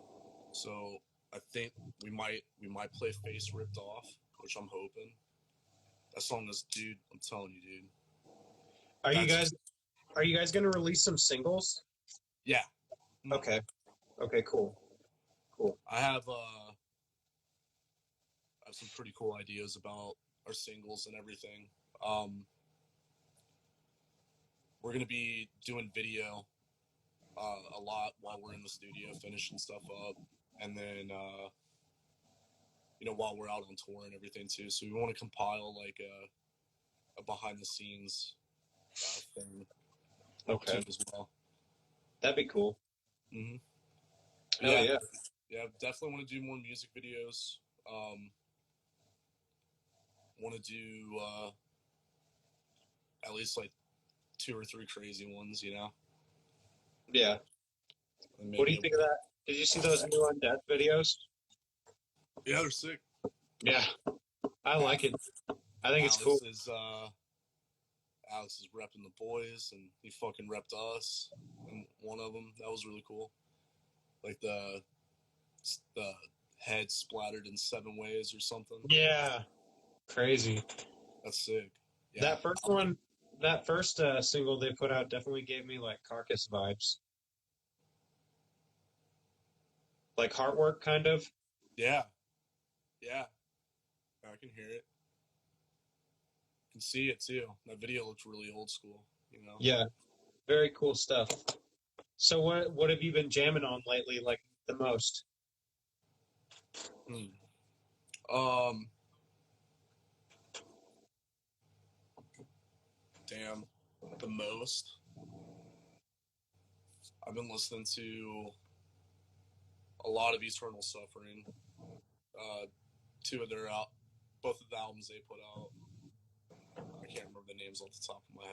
So I think we might play Face Ripped Off, which I'm hoping. That song is, dude, I'm telling you, dude. Are you guys gonna release some singles? Yeah. Okay. Okay, cool. Cool. I have some pretty cool ideas about our singles and everything. We're gonna be doing video a lot while we're in the studio finishing stuff up, and then while we're out on tour and everything too. So we want to compile like a behind the scenes thing Okay. too as well. That'd be cool. Mm-hmm. Hell Yeah, yeah. yeah. Definitely want to do more music videos. Want to do at least like 2 or 3 crazy ones, Yeah. And What do maybe you think of that? Did you see those new Undead videos? Yeah, they're sick. Yeah. I like it. I think it's cool. Alex is repping the boys, and he fucking repped us in one of them. That was really cool. Like the head splattered in 7 ways or something. Yeah. Crazy. That's sick. Yeah. That first single they put out definitely gave me like Carcass vibes. Like Heartwork, kind of. Yeah. Yeah. I can hear it. I can see it too. That video looks really old school, Yeah. Very cool stuff. So what have you been jamming on lately, like the most? Damn. The most. I've been listening to a lot of Eternal Suffering. Both of the albums they put out. I can't remember the names off the top of my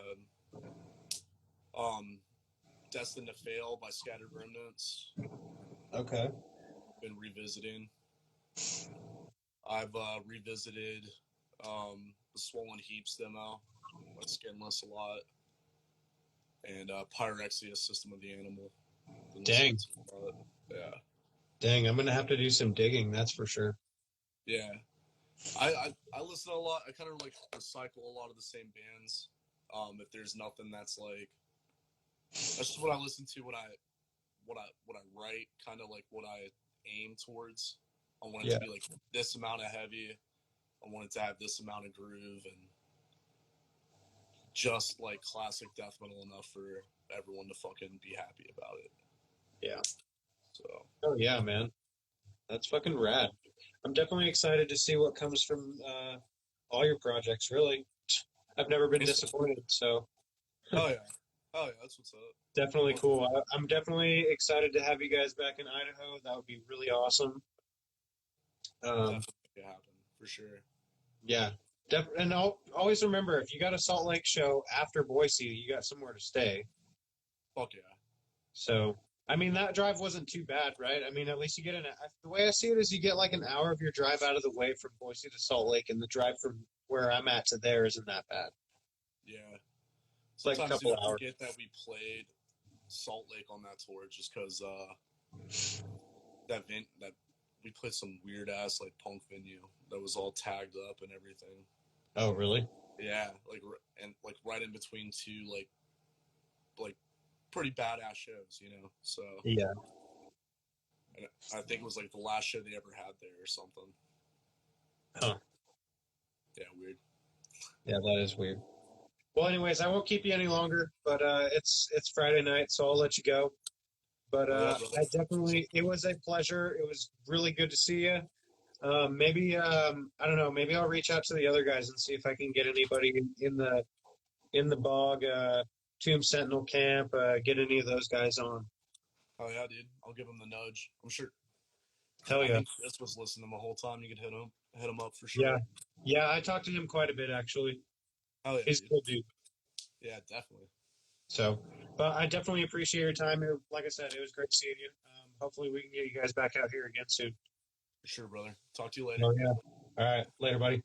head. Destined to Fail by Scattered Remnants. Okay. Been revisiting. I've revisited the Swollen Heaps demo by Skinless a lot. And Pyrexia, System of the Animal. Dang. Yeah. Dang, I'm gonna have to do some digging, that's for sure. Yeah. I listen to a lot. I kind of like recycle a lot of the same bands. If there's nothing that's like, that's just what I listen to when I write, kind of like what I aim towards. I want it to be like this amount of heavy. I want it to have this amount of groove, and just like classic death metal enough for everyone to fucking be happy about it. Yeah. So. Oh yeah, man. That's fucking rad. I'm definitely excited to see what comes from all your projects. Really, I've never been disappointed. So. Oh yeah, that's what's up. Definitely cool. I'm definitely excited to have you guys back in Idaho. That would be really awesome. Definitely happen for sure. Yeah, and always remember, if you got a Salt Lake show after Boise, you got somewhere to stay. Fuck yeah. So, I mean, that drive wasn't too bad, right? I mean, at least you get the way I see it is you get like an hour of your drive out of the way from Boise to Salt Lake, and the drive from where I'm at to there isn't that bad. Yeah. It's like a couple I hours. forget that we played Salt Lake on that tour just because that we played some weird ass like punk venue that was all tagged up and everything. Oh, really? Yeah, like right in between two like pretty badass shows, you know. So yeah, and I think it was like the last show they ever had there or something. Huh? Yeah, weird. Yeah, that is weird. Well, anyways, I won't keep you any longer, but it's Friday night, so I'll let you go. But it was a pleasure. It was really good to see you. Maybe I don't know. Maybe I'll reach out to the other guys and see if I can get anybody in the BOGG Tomb Sentinel camp. Get any of those guys on. Oh yeah, dude. I'll give him the nudge. I'm sure. Hell yeah. I think Chris was listening the whole time. You could hit him up for sure. Yeah, yeah. I talked to him quite a bit actually. Oh yeah, he's a cool dude. Yeah, definitely. So, but I definitely appreciate your time. Like I said, it was great seeing you. Hopefully, we can get you guys back out here again soon. For sure, brother. Talk to you later. Oh yeah. All right. Later, buddy.